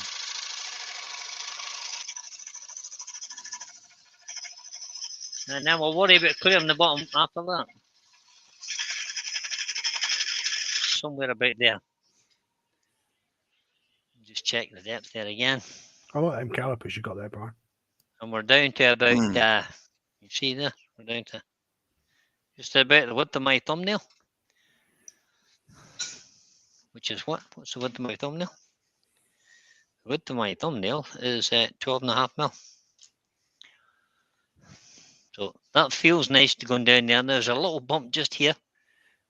And then we'll worry about clearing the bottom after that. Somewhere about there. Just check the depth there again. I like them calipers you got there, Brian. And we're down to about, Mm. you see there? We're down to just about the width of my thumbnail. Which is what? What's the width of my thumbnail? The width of my thumbnail is 12.5 mil. So that feels nice to go down there. There's a little bump just here,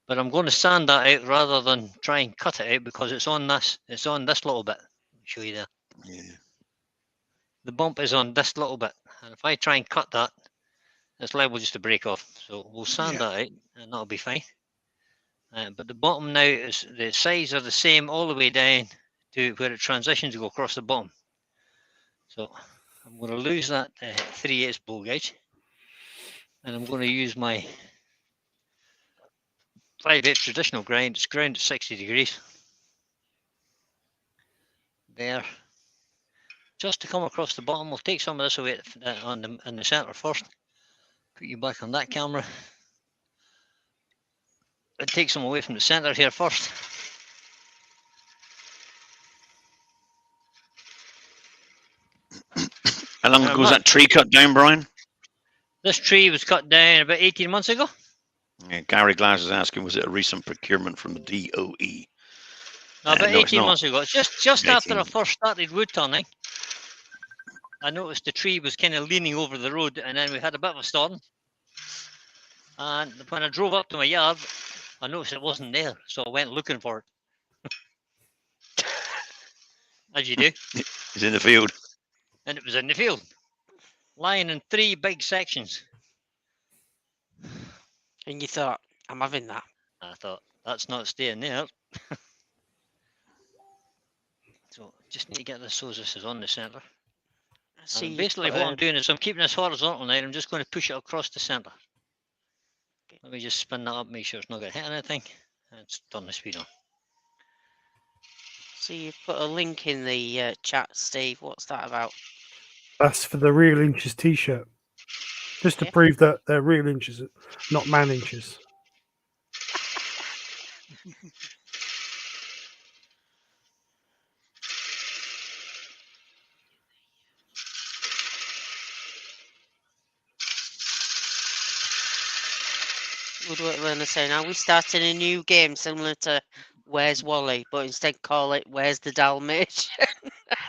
but I'm going to sand that out rather than try and cut it out because it's on this. It's on this little bit. Let me show you there. Yeah. The bump is on this little bit, and if I try and cut that, it's liable just to break off. So we'll sand that out, and that'll be fine. But the bottom now is the sides are the same all the way down to where it transitions to go across the bottom. So I'm going to lose that 3/8 bow gauge, and I'm going to use my 5/8 traditional grind. It's ground at 60 degrees. There. Just to come across the bottom, we'll take some of this away in the centre first. Put you back on that camera. And take some away from the centre here first. How long ago was that tree cut down, Brian? This tree was cut down about 18 months ago. Yeah, Gary Glass is asking, was it a recent procurement from the DOE? No, about no, it's 18 not. months ago. It's just after 18. I first started wood turning. I noticed the tree was kind of leaning over the road, and then we had a bit of a storm. And when I drove up to my yard, I noticed it wasn't there, so I went looking for it. As you do. It's in the field. And it was in the field, lying in 3 big sections. And you thought, I'm having that. I thought, that's not staying there. So just need to get this so this is on the centre. I see. And you've basically got what a- I'm doing is I'm keeping this horizontal now, and I'm just going to push it across the centre. Let me just spin that up, make sure it's not going to hit anything. And turn the speed on. So you've put a link in the chat, Steve. What's that about? That's for the real inches t-shirt. Just to Yeah. prove that they're real inches, not man inches. Woodart Learner saying, are we starting a new game similar to Where's Wally, but instead call it Where's the Dalmatian?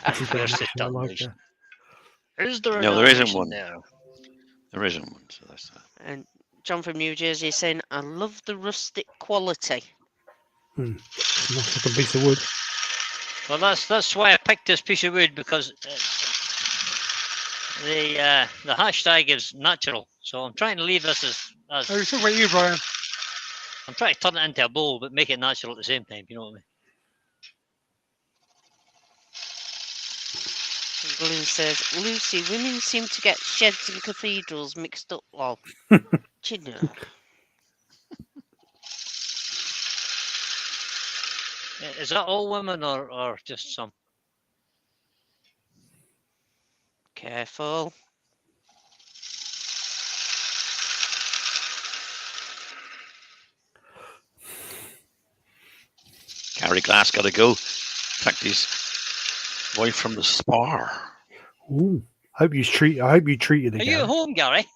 That's a Where's the Dalmatian, I like Dalmatian? that. Is there a No, there isn't Dalmatian one. there? There isn't one, so that's that. And John from New Jersey is saying, I love the rustic quality. It's not like a piece of wood. Well, that's why I picked this piece of wood, because the hashtag is natural. So I'm trying to leave this as Oh, it's talking about you, Brian. I'm trying to turn it into a bowl, but make it natural at the same time. You know what I mean? And Glenn says, Lucy, women seem to get sheds and cathedrals mixed up. Well, do you know? Is that all women or just some? Careful. Gary Glass got to go. Protect his wife from the spar. Ooh. I hope you treated Are again. you at home, Gary?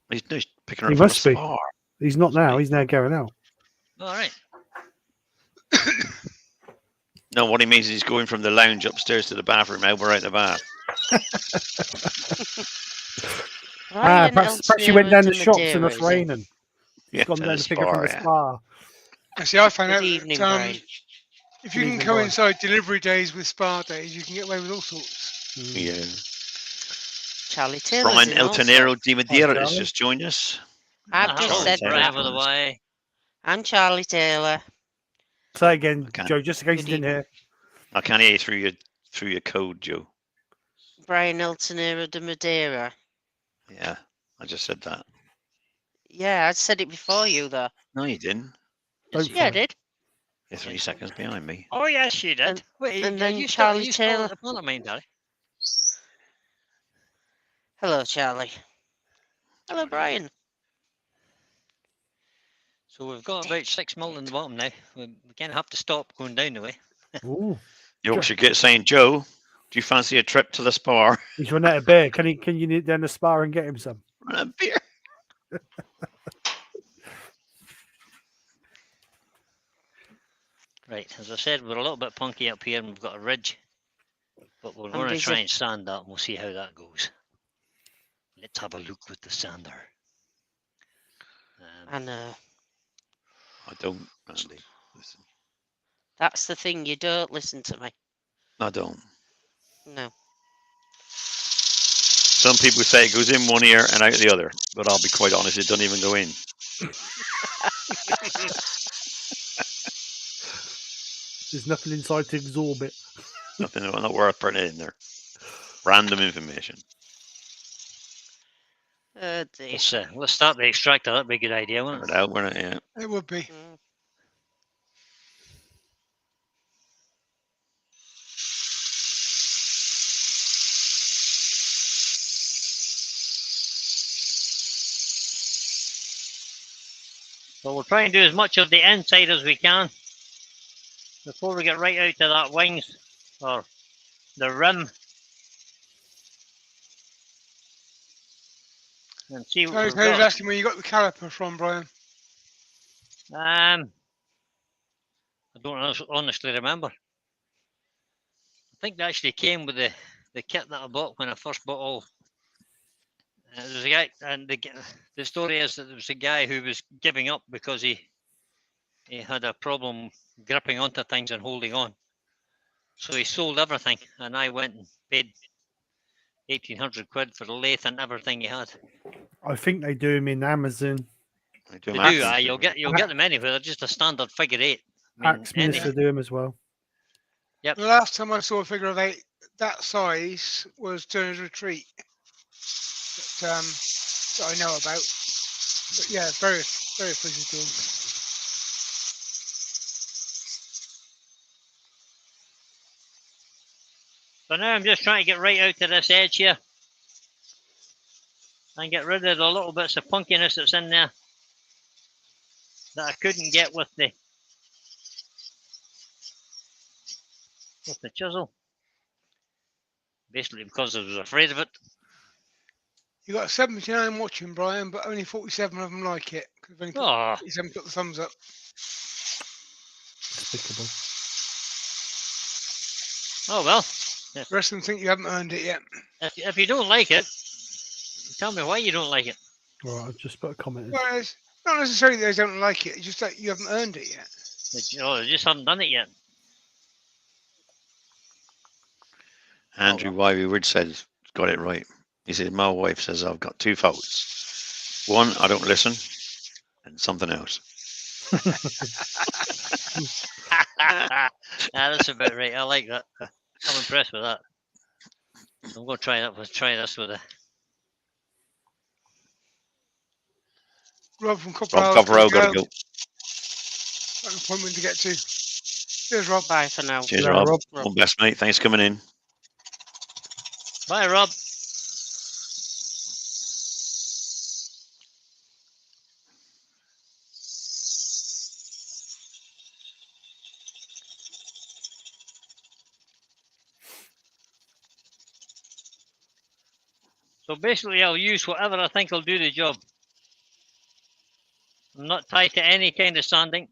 He's picking her He up from the must be. spar. He's not now. He's now going out. All right. No, what he means is he's going from the lounge upstairs to the bathroom. Now we're out the bath. Brian Perhaps you went down the Elsener shops and Madeira, it's is it? raining. He's Yeah, gone to down the to pick her from the spa, yeah. spa. See, I found Good out evening, that Brian. if you Good can evening, Brian. coincide delivery days with spa days, you can get away with all sorts. Yeah. Charlie Taylor's Brian in also. Eltonero de Madeira has Charlie. just joined us. I've Ah, just hello, said Taylor. Brian that. with a Y. I'm Charlie Taylor. Say again, Okay. Joe, just in case Good you didn't hear. I can't hear you through your code, Joe. Brian Eltonero de Madeira. Yeah, I just said that. Yeah, I said it before you, though. No, you didn't. Don't Yeah, I fight. did. You're 3 seconds behind me. Oh, yes, you did. And- Wait, and are then you Charlie still, are you Taylor. still at the front of mine, Gary? Hello, Charlie. Hello, Brian. So we've got about 6 mil in the bottom now. We kind of have to stop going down the way. Ooh. Yorkshire Git saying, Joe, do you fancy a trip to the spa? He's run out of beer. Can you nip down the spa and get him some? Run a beer. Right, as I said, we're a little bit punky up here and we've got a ridge. But we're going to busy. try and sand that and we'll see how that goes. Let's have a look with the sander. And I don't, Andy. Listen, that's the thing. You don't listen to me. I don't. No. Some people say it goes in one ear and out the other, but I'll be quite honest, it doesn't even go in. There's nothing inside to absorb it. Nothing, not worth putting it in there. Random information. Oh, dear. let's start the extractor. That'd be a good idea, wouldn't Put it? it out, we're not, yeah. It would be. Mm. So we'll try and do as much of the inside as we can before we get right out to that wings or the rim and see what So, we've who's got. asking where you got the caliper from, Brian? I don't honestly remember. I think they actually came with the kit that I bought when I first bought all. There was a guy, and the story is that there was a guy who was giving up because he had a problem gripping onto things and holding on. So he sold everything, and I went and paid 1,800 quid for the lathe and everything he had. I think they do them in Amazon. I They them do, accents, you'll don't get them anywhere. They're just a standard figure 8. I mean, Axminster do them as well. Yep. The last time I saw a figure of 8 that size was Turner's Retreat that I know about. But yeah, various places do them. So now I'm just trying to get right out to this edge here and get rid of the little bits of punkiness that's in there that I couldn't get with the chisel. Basically because I was afraid of it. You got 79 watching, Brian, but only 47 of them like it. Because only Oh, 47 got the thumbs up. Despicable. oh well. The rest of them think you haven't earned it yet. If you don't like it, tell me why you don't like it. All right, I've just put a comment in. Well, it's not necessarily they don't like it. It's just that you haven't earned it yet. They just haven't done it yet. Andrew Wivey Wood says, got it right. He said, my wife says I've got 2 faults. One, I don't listen, and something else. That's about right. I like that. I'm impressed with that. I'm going to try that. Let's try this with a. Rob from Rob Copperhouse. Covero, got to go. Got an appointment to get to. Cheers, Rob. Bye for now. Cheers, Yeah, Rob. Rob. All the best, mate. Thanks for coming in. Bye, Rob. So basically, I'll use whatever I think will do the job. I'm not tied to any kind of sanding.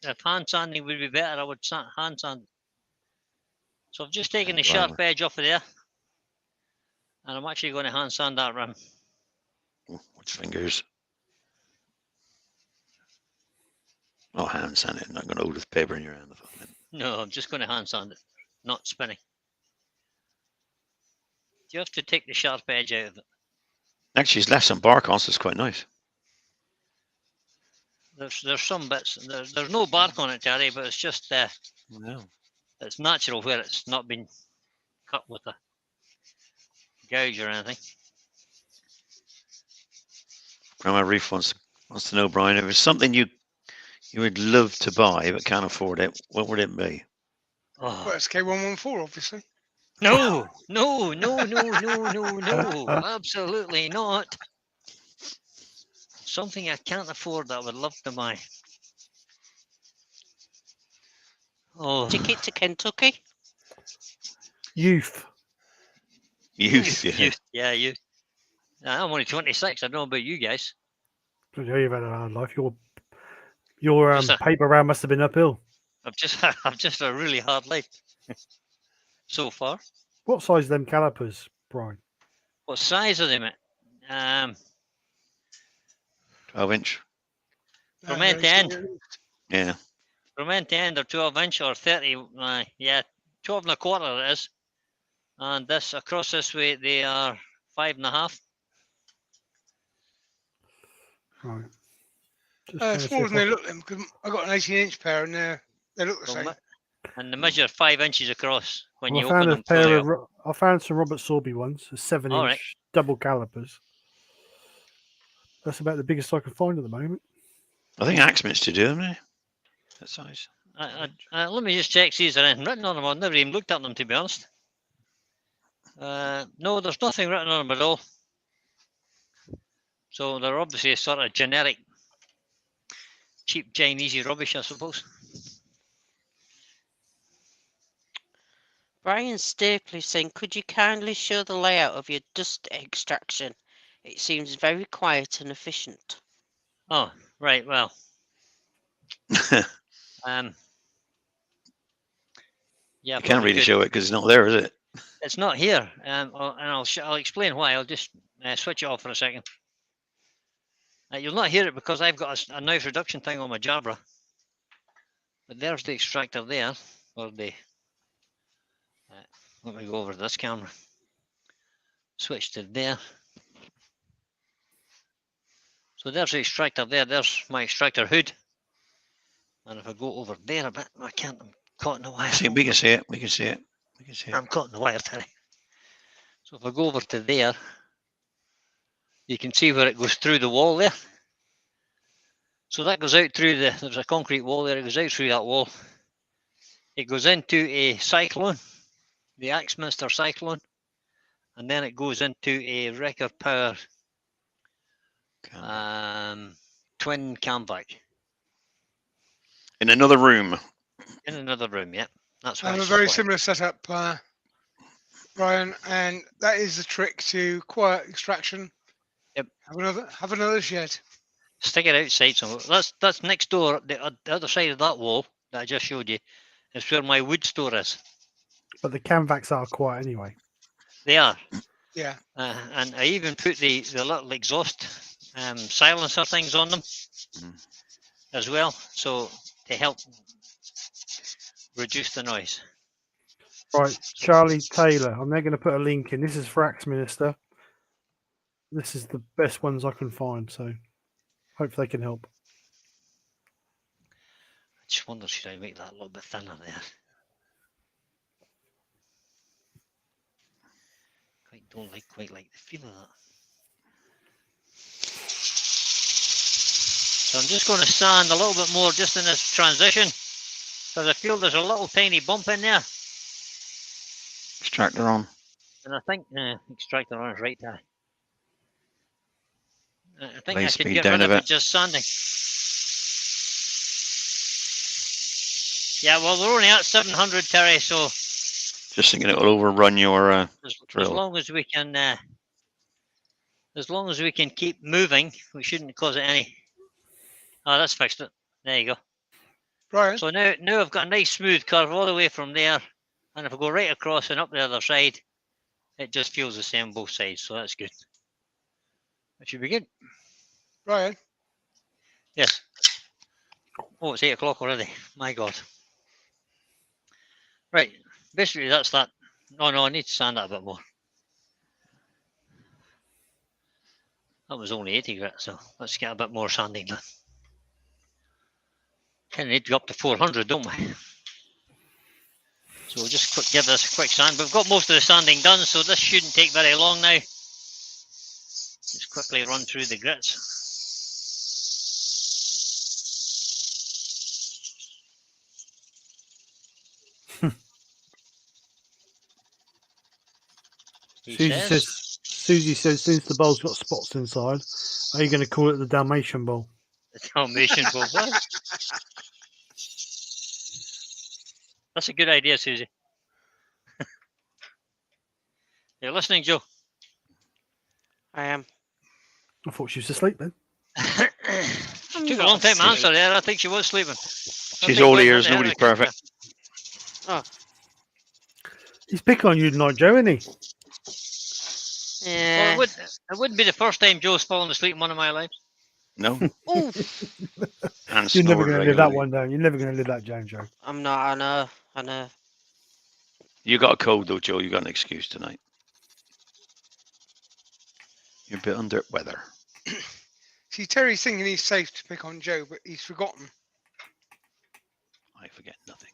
If hand sanding would be better, I would hand sand. So I've just taken the sharp edge off of there, and I'm actually going to hand sand that rim. Which fingers? Oh, hand sand it. I'm not going to hold the paper in your hand. No, I'm just going to hand sand it, not spinning. You have to take the sharp edge out of it. Actually, it's left some bark on, so it's quite nice. There's some bits. There's no bark on it, Terry, but it's just it's natural where it's not been cut with a gouge or anything. Grandma Reef wants to know, Brian, if it's something you would love to buy but can't afford it, what would it be? Oh. Well, it's K114, obviously. No, absolutely not. Something I can't afford that I would love to buy. Oh, Ticket to Kentucky. Youth. Youth, yeah. Yeah, youth. I'm only 26. I don't know about you guys. Bloody hell, you've had a hard life. Your paper round must have been uphill. I've just had a really hard life so far. What size are them calipers, Brian? What size are they, mate? 12-inch. From end to end. Yeah. From end to end, they're 12-inch or 30. 12 and a quarter it is. And this across this way, they are 5.5. Right. Smaller than they look them, because I got an 18-inch pair and they look the same. And they measure 5 inches across when you I found open them. I found some Robert Sorby ones, 7-inch double calipers. That's about the biggest I can find at the moment. I think Axmin's to do them, eh? That size. Let me just check, see if there's anything written on them. I've never even looked at them, to be honest. No, there's nothing written on them at all. So they're obviously a sort of generic, cheap Chinese rubbish, I suppose. Brian Stapley saying, could you kindly show the layout of your dust extraction? It seems very quiet and efficient. Oh, right, well. Yeah, you can't really show it because it's not there, is it? It's not here, and I'll explain why. I'll just switch it off for a second. You'll not hear it because I've got a noise reduction thing on my Jabra. But there's the extractor there, or the. Let me go over to this camera. Switch to there. So there's the extractor there. There's my extractor hood. And if I go over there a bit, I can't. I'm caught in the wire. See, we can see it. We can see it. We can see it. I'm caught in the wire, Terry. So if I go over to there, you can see where it goes through the wall there. So that goes out through there's a concrete wall there. It goes out through that wall. It goes into a cyclone, the Axminster cyclone, and then it goes into a record power twin camvac. In another room. In another room, yeah. That's I have a very similar setup, Brian, and that is the trick to quiet extraction. Yep. Have another shed. Stick it outside. So that's next door. The other side of that wall that I just showed you is where my wood store is. But the camvacs are quiet anyway. They are. Yeah. And I even put the little exhaust silencer things on them as well, so to help reduce the noise. Right, Charlie Taylor. I'm now going to put a link in. This is for Axminster. This is the best ones I can find, so hopefully they can help. I just wonder, should I make that a little bit thinner there? Don't quite like the feel of that. So I'm just going to sand a little bit more just in this transition, because I feel there's a little tiny bump in there. Extractor on. And I think extractor on is right there. I think Blade I could speed get down rid a of bit. it just sanding. Yeah, well, we're only at 700, Terry, so Just thinking it will overrun your as drill. long as we can As long as we can keep moving, we shouldn't cause it any. Oh, that's fixed it. There you go. Brian, So now I've got a nice smooth curve all the way from there, and if I go right across and up the other side, it just feels the same both sides. So that's good. That should be good. Brian, Yes. Oh, it's 8 o'clock already. My God. Right. Basically, that's that. No, I need to sand that a bit more. That was only 80 grit, so let's get a bit more sanding now. Kind of need to go up to 400, don't we? So we'll just give this a quick sand. We've got most of the sanding done, so this shouldn't take very long now. Just quickly run through the grits. Susie says, since the bowl's got spots inside, are you going to call it the Dalmatian bowl? The Dalmatian bowl. That's a good idea, Susie. You're listening, Joe? I am. I thought she was asleep then. She took a long time to answer there. I think she was sleeping. She's all ears. Nobody's perfect. Oh. He's picking on you tonight, Joe, isn't he? Yeah. Well, it wouldn't be the first time Joe's fallen asleep in one of my lives. No. Oof. And You're never snored going to live that regularly. one down. You're never going to live that down, Joe. I'm not. I know. You got a cold though, Joe. You got an excuse tonight. You're a bit under weather. see, Terry's thinking he's safe to pick on Joe, but he's forgotten. I forget nothing.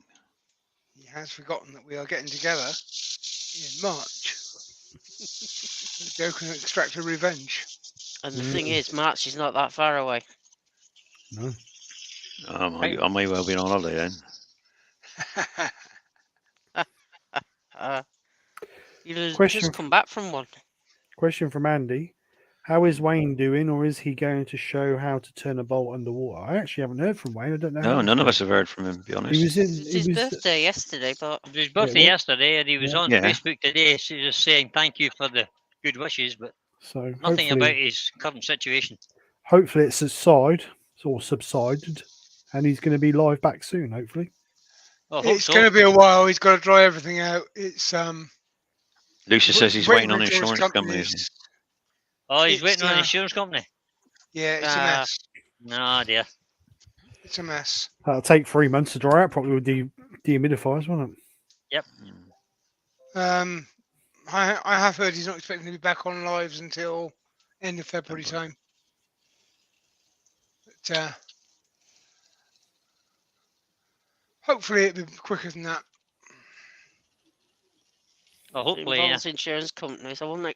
He has forgotten that we are getting together in March. Joe can extract a revenge. And the thing is, March is not that far away. No. I may well be on holiday then. You Question just come back from one. Question from Andy. How is Wayne doing, or is he going to show how to turn a bolt underwater? I actually haven't heard from Wayne. I don't know. No, none of us have heard from him, to be honest. He was in. It's his birthday yesterday, but It was his birthday yesterday, and he was on Yeah. Facebook today, so just saying thank you for the good wishes, but So nothing about his current situation. Hopefully it's subsided, and he's going to be live back soon. Hopefully. I hope It's so. going to be a while. He's got to dry everything out. It's Lucy says he's waiting on insurance insurance companies. companies. Oh, he's It's, waiting on an insurance company. Yeah, it's a mess. No, dear. It's a mess. That'll take 3 months to dry out, probably with the dehumidifiers, won't it? Yep. I have heard he's not expecting to be back on lives until end of February time. But hopefully it'll be quicker than that. Well, it hopefully, yeah. involves insurance companies. I won't.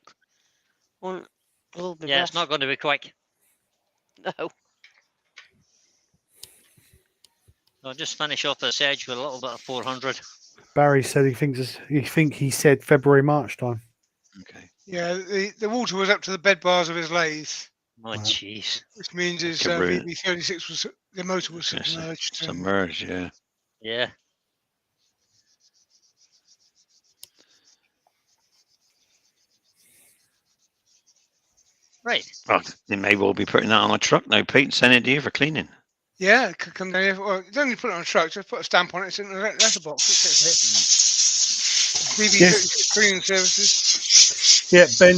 Will be Yeah, best. it's not going to be quick. No. I'll just finish off this edge with a little bit of 400. Barry said he said February, March time. Okay. Yeah, the water was up to the bed bars of his lathe, Oh, Right. jeez. which means his Comprehend. VB36 was the motor was Yes, submerged. and- Submerged, yeah. Yeah. Right. Well, they may well be putting that on a truck now, Pete, and sending it to you for cleaning. Yeah, it could come down here. Well, you don't need to put it on a truck. Just put a stamp on it. It's in the letterbox. VB36 cleaning services. Yeah, Ben.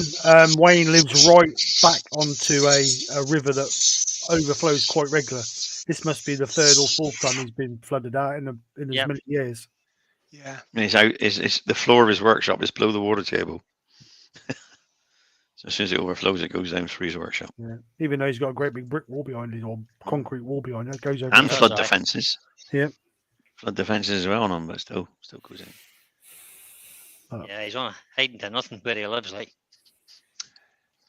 Wayne lives right back onto a river that overflows quite regular. This must be the third or fourth time he's been flooded out in as Yep. many years. Yeah. And he's out. It's the floor of his workshop is below the water table. So as soon as it overflows, it goes down through his workshop. Yeah, even though he's got a great big brick wall behind it or concrete wall behind it, goes over. And That's flood right. defences. Yep. Flood defences as well on him, but still goes in. Yeah, he's on hiding to nothing where he lives, like.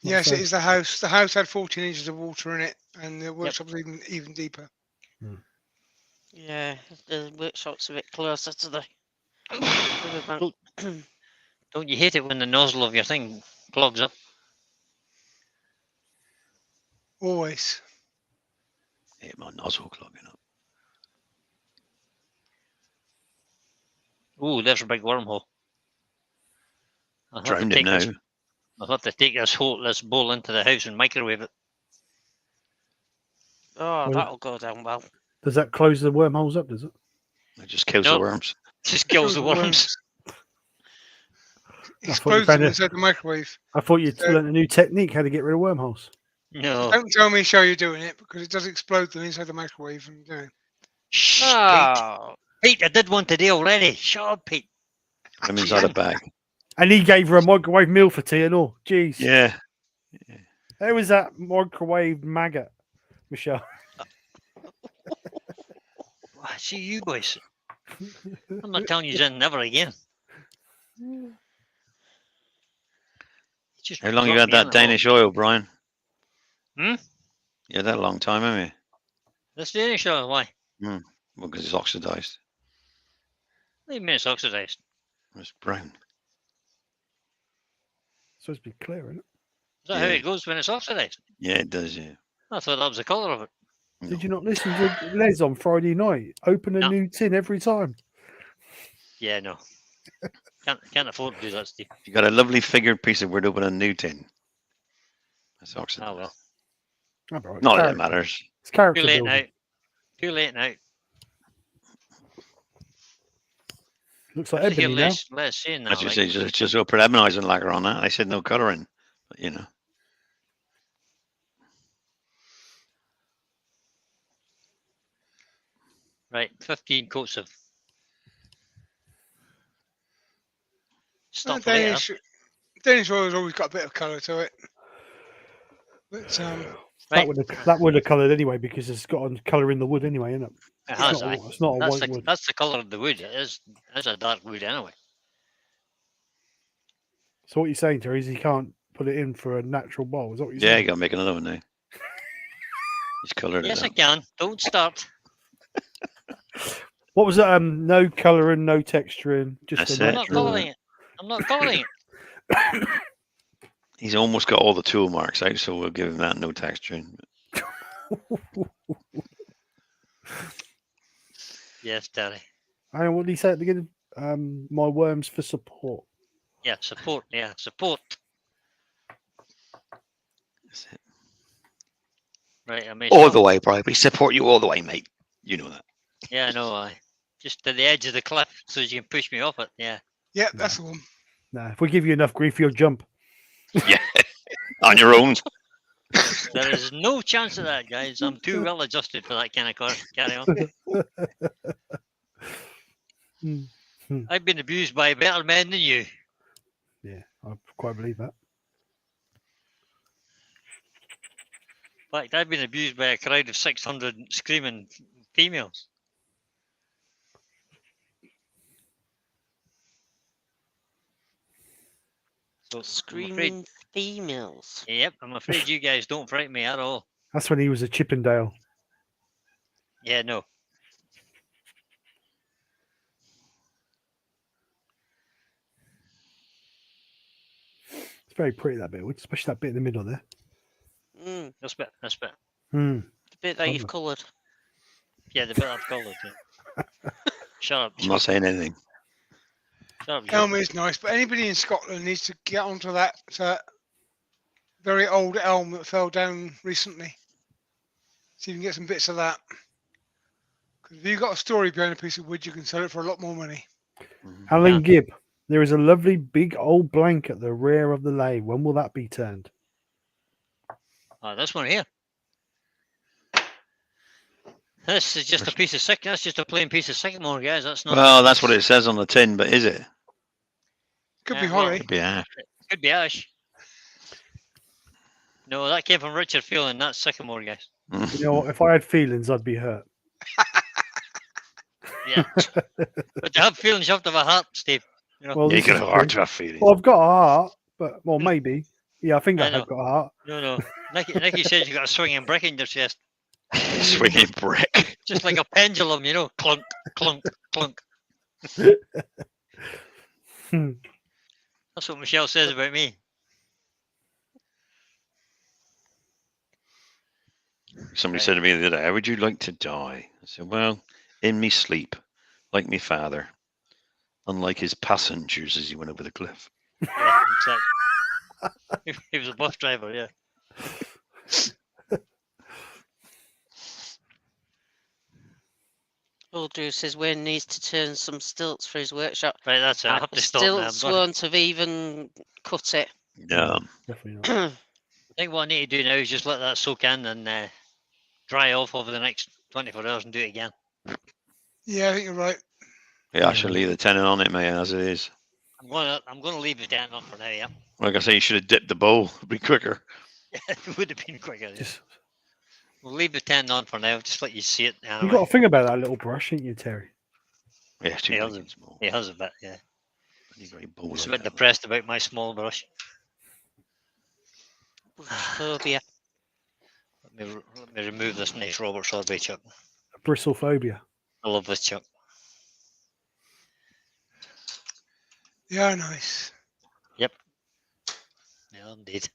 Yes, so. it is the house. The house had 14 inches of water in it, and the workshop was even deeper. Yeah, the workshop's a bit closer to the riverbank. Don't you hate it when the nozzle of your thing clogs up? Always. Yeah, my nozzle clogging up. Ooh, there's a big wormhole. I'll have to Drowned it take now. this- I'll have to take this bowl into the house and microwave it. Oh, Well- that'll go down well. Does that close the wormholes up? Does it? It just kills the Nope. worms. Just kills the worms. Explodes found them it. inside the microwave. I thought you'd So- learned a new technique how to get rid of wormholes. No. Don't tell me how you're doing it because it does explode them inside the microwave. And Shh, Oh, Pete. Pete, I did one today already. Shut up, Pete. Put them inside a bag. And he gave her a microwave meal for tea and all. Jeez. Yeah. How was that microwave maggot, Michelle? See you boys. I'm not telling you in never again. Just How long you dropped had me in that the hole. Danish oil, Brian? Hmm? You had that a long time, haven't you? This Danish oil, why? Well, because it's oxidized. What do you mean it's oxidized? It's brown. Supposed to be clear, isn't it? Is that how Yeah. it goes when it's oxidized? Yeah, it does, yeah. I thought that was the colour of it. Did you not listen to Les on Friday night? Open a No. new tin every time. Yeah, no. Can't afford to do that, Steve. You got a lovely figured piece of wood open a new tin. That's oxidized. Oh well. Oh, bro, it's Not that it character- matters. It's character Too late building. now. Too late now. Looks like I hear ebony now. Les saying that. I just like, say just put ebonizing lacquer on that. I said no colouring. But you know. right, 15 coats of stuff later. Danish oil's always got a bit of colour to it. But Right, That would have coloured anyway because it's got a colour in the wood anyway, isn't it? it It's has. not, aye. it's not a That's white wood. that's the colour of the wood. It is a dark wood anyway. So what you're saying, Terry, is you can't put it in for a natural bowl. Is that what you're Yeah, saying? you gotta make another one now. He's coloured Yes, it I up. can. Don't start. What was it? No colour and no texturing. Just That's a I'm it. not natural. colouring it. I'm not colouring it. He's almost got all the tool marks out, so we'll give him that no texturing. Yes, Terry. And what did he say at the beginning? My worms for support. Yeah, support. Yeah, support. That's it. Right, I made All some. the way, Brian. We support you all the way, mate. You know that. Yeah, I know. Just to the edge of the cliff so you can push me off it. Yeah. yeah, that's the one. Nah, if we give you enough grief, you'll jump. Yeah. On your own. There is no chance of that, guys. I'm too well adjusted for that kind of carry on. Hmm. I've been abused by better men than you. Yeah, I quite believe that. In fact, I've been abused by a crowd of 600 screaming females. So I'm afraid, screaming females. yep, I'm afraid you guys don't frighten me at all. That's when he was a Chippendale. Yeah, no. It's very pretty, that bit, especially that bit in the middle there. Mm, That's bit. Hmm. the bit that you've Lovely. coloured. Yeah, the bit I've coloured. Yeah. Shut up. I'm not saying anything. Shut up. Joe. Elm is nice, but anybody in Scotland needs to get onto that very old elm that fell down recently. See if you can get some bits of that. Because if you've got a story behind a piece of wood, you can sell it for a lot more money. Alan Yeah. Gibb, there is a lovely big old blank at the rear of the lay. When will that be turned? Oh, this one here. This is just a piece of That's just a plain piece of sycamore, guys. That's not. Well, that's what it says on the tin, but is it? Could be Yeah, well, holly. Could be ash. Could be ash. No, that came from Richard Phelan. That's sycamore, guys. You know, if I had feelings, I'd be hurt. Yeah. But to have feelings, you have to have a heart, Steve. You know? Well, You this got is a true. heart to have feeling. Well, I've got a heart, but well, maybe. Yeah, I think I I know. have got a heart. No. Nicky says you got a swinging brick in your chest, Swinging brick. just like a pendulum, you know, clunk, clunk, clunk. Hmm. That's what Michelle says about me. Somebody Right. said to me the other day, how would you like to die? I said, well, in me sleep, like me father, unlike his passengers as he went over the cliff. Yeah, exactly. He was a bus driver, yeah. Drew says Wayne needs to turn some stilts for his workshop. Right, that's it. I have The to stop now. stilts won't have even cut it. No. Definitely not. I think what I need to do now is just let that soak in and dry off over the next 24 hours and do it again. Yeah, I think you're right. Yeah, I should leave the tenon on it, mate, as it is. I'm gonna leave the tent on for now, yeah. Like I say, you should have dipped the bowl. It'd be quicker. It would have been quicker. Yeah. Just, We'll leave the tent on for now, just let you see it. you Anyway. got to think about that little brush, ain't you, Terry? Yeah, it's too He big hasn't. and small. He has a bit, yeah. Bloody great bowl He's a like bit that. depressed about my small brush. Phobia. Let me remove this nice Robert sorbet chuck. Bristlephobia. I love this chuck. Yeah, nice. Yeah, indeed.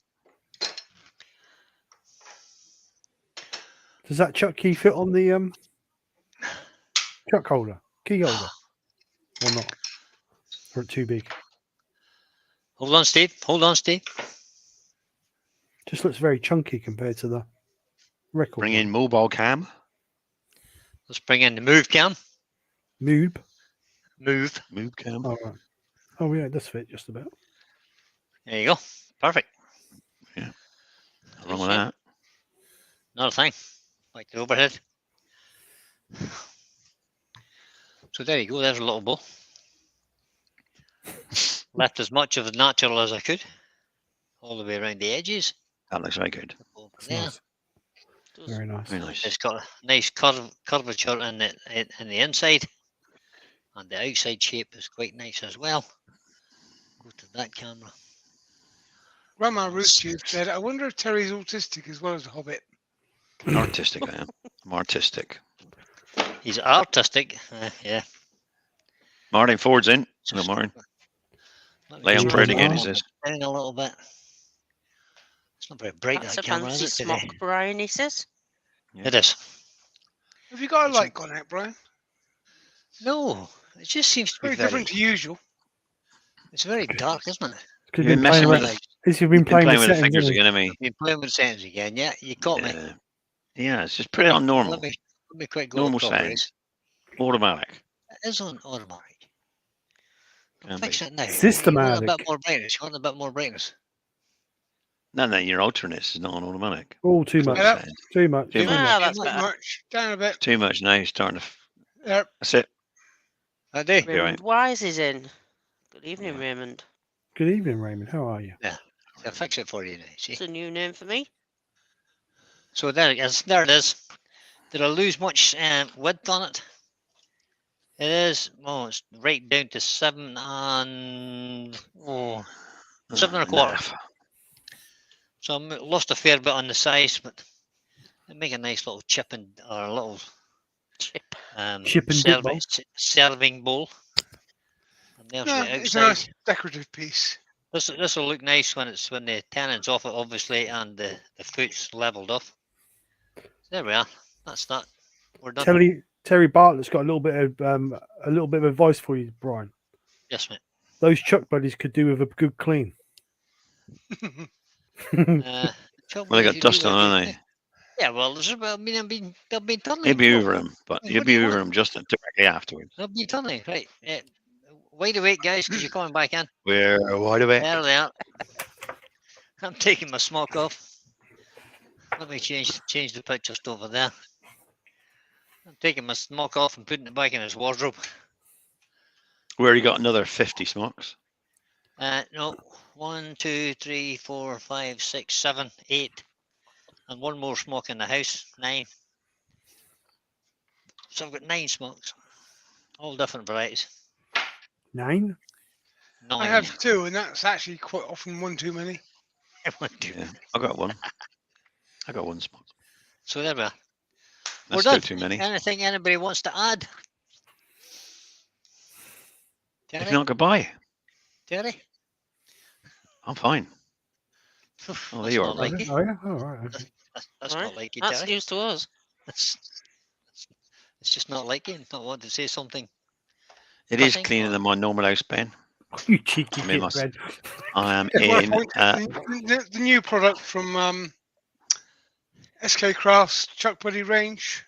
Does that chuck key fit on the chuck holder, key holder, or not? Or too big? Hold on, Steve. Hold on, Steve. Just looks very chunky compared to the record. Bring one. in mobile cam. Let's bring in the move cam. Moob. Move. Move cam. Oh, right. Oh yeah, it does fit just about. There you go. Perfect. Nothing wrong with that. Not a thing. Like the overhead. So there you go. There's a little bow. Left as much of the natural as I could, all the way around the edges. That looks very good. Over That's there. nice. Very nice. Very nice. It's got a nice curvature in the inside, and the outside shape is quite nice as well. Go to that camera. Grandma Rootstube said, I wonder if Terry's autistic as well as a hobbit. Artistic, I am. I'm artistic. He's artistic, yeah. Martin Ford's in. Just- Hello, Martin. let me Lay on just bread turn again, it he says. down a little bit. It's not very bright, That's that a camera, fancy is it, today? smock, Brian, he says. It is. Have you got a It's light gone out, Brian? No, it just seems to be Very very, different to usual. it's very dark, isn't it? Because You've you've been been playing messing with around. it. You've been Been playing, playing with with the settings, fingers haven't you? again, haven't Been playing with settings again, yeah. You caught me. Yeah, it's just put it on normal. Let me quick go Normal to properties. settings. Automatic. It is on automatic. Can I'll be. fix it now. You want a Systematic. bit more brightness. You want a bit more brightness. No, your alternates is not on automatic. Oh, too much. Yep. Settings. Too much. Too Too much. much. Ah, that's Not better. much. Down a bit. Too much now. You're starting to. Yep. That's it. I do. You're right. Raymond Wise is in. Good evening, Yeah. Raymond. Good evening, Raymond. How are you? I'll fix it for you now. See? It's a new name for me. So there it is. There it is. Did I lose much width on it? It is. Oh, it's right down to 7 and 7 1/4. Naff. So I lost a fair bit on the size, but I make a nice little chip and or a little Chip. Chip and dip bowl. serving bowl. And there's Yeah, the it's a outside. nice decorative piece. This will look nice when the tenon's off it, obviously, and the foot's levelled off. There we are. That's that. We're done. Terry Bartlett's got a little bit of advice for you, Brian. Yes, mate. Those chuck buddies could do with a good clean. Chuck Well, they buddies, got you dust do on, what haven't you they? do. Yeah, well, they've been tunneling. He'll be you know. over him, but What he'll do be you over want? him just directly afterwards. They'll be tunneling, right. Wide awake, guys, because you're coming back in. We're wide awake. There they are. I'm taking my smock off. Let me change the pitch just over there. I'm taking my smock off and putting it back in his wardrobe. We already got another 50 smokes. No, 1, 2, 3, 4, 5, 6, 7, 8, and one more smoke in the house. 9. So I've got 9 smokes, all different varieties. 9? 9. I have 2, and that's actually quite often one too many. 1, 2. Yeah, I got one. I got one smoke. So there we are. That's We're still done. too many. Anything anybody wants to add? If Terry? not, goodbye. Terry? I'm fine. Oh, there That's you are, not bud. like you. Oh yeah. All right. Okay. That's Right. not like you, That's Terry. news to us. It's just not like you. Not want to say something. It is Nothing. cleaner than my normal house, Ben. You cheeky I mean, git, Ben. I am Yeah, in. the new product from SK Crafts Chuck Buddy range.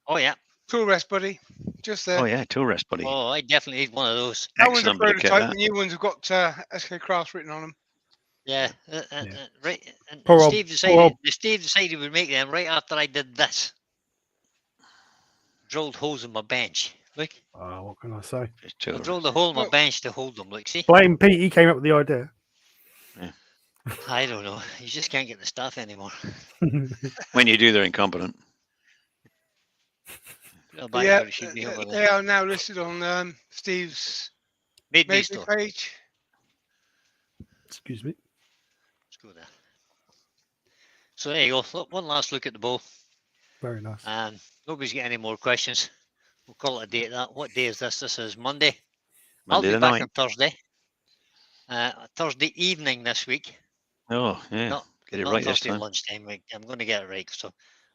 Oh yeah. Tool Rest Buddy. Just there. Oh yeah, tool rest, buddy. Oh, I definitely need one of those. That one's a Excellent bit of kit. prototype. The That. new ones have got SK Crafts written on them. Yeah. Yeah. Right. And Poor old- Steve poor old- decided he would make them right after I did this. Drilled holes in my bench. Look, Oh, what can I say? It's I tool drilled a hole in my Well- bench to hold them. Look, see. Blame Pete. He came up with the idea. I don't know. You just can't get the stuff anymore. When you do, they're incompetent. Put it back Yeah, where it should be over there. they are now listed on Steve's Made me Maybe store. page. Excuse me. Let's go there. So there you go. Look, one last look at the bowl. Very nice. Nobody's got any more questions. We'll call it a day at that. What day is this? This is Monday. Monday I'll the be back night. on Thursday. Thursday evening this week. Oh yeah, Not- get it Not right this Thursday time. lunchtime. I'm going to get it right. So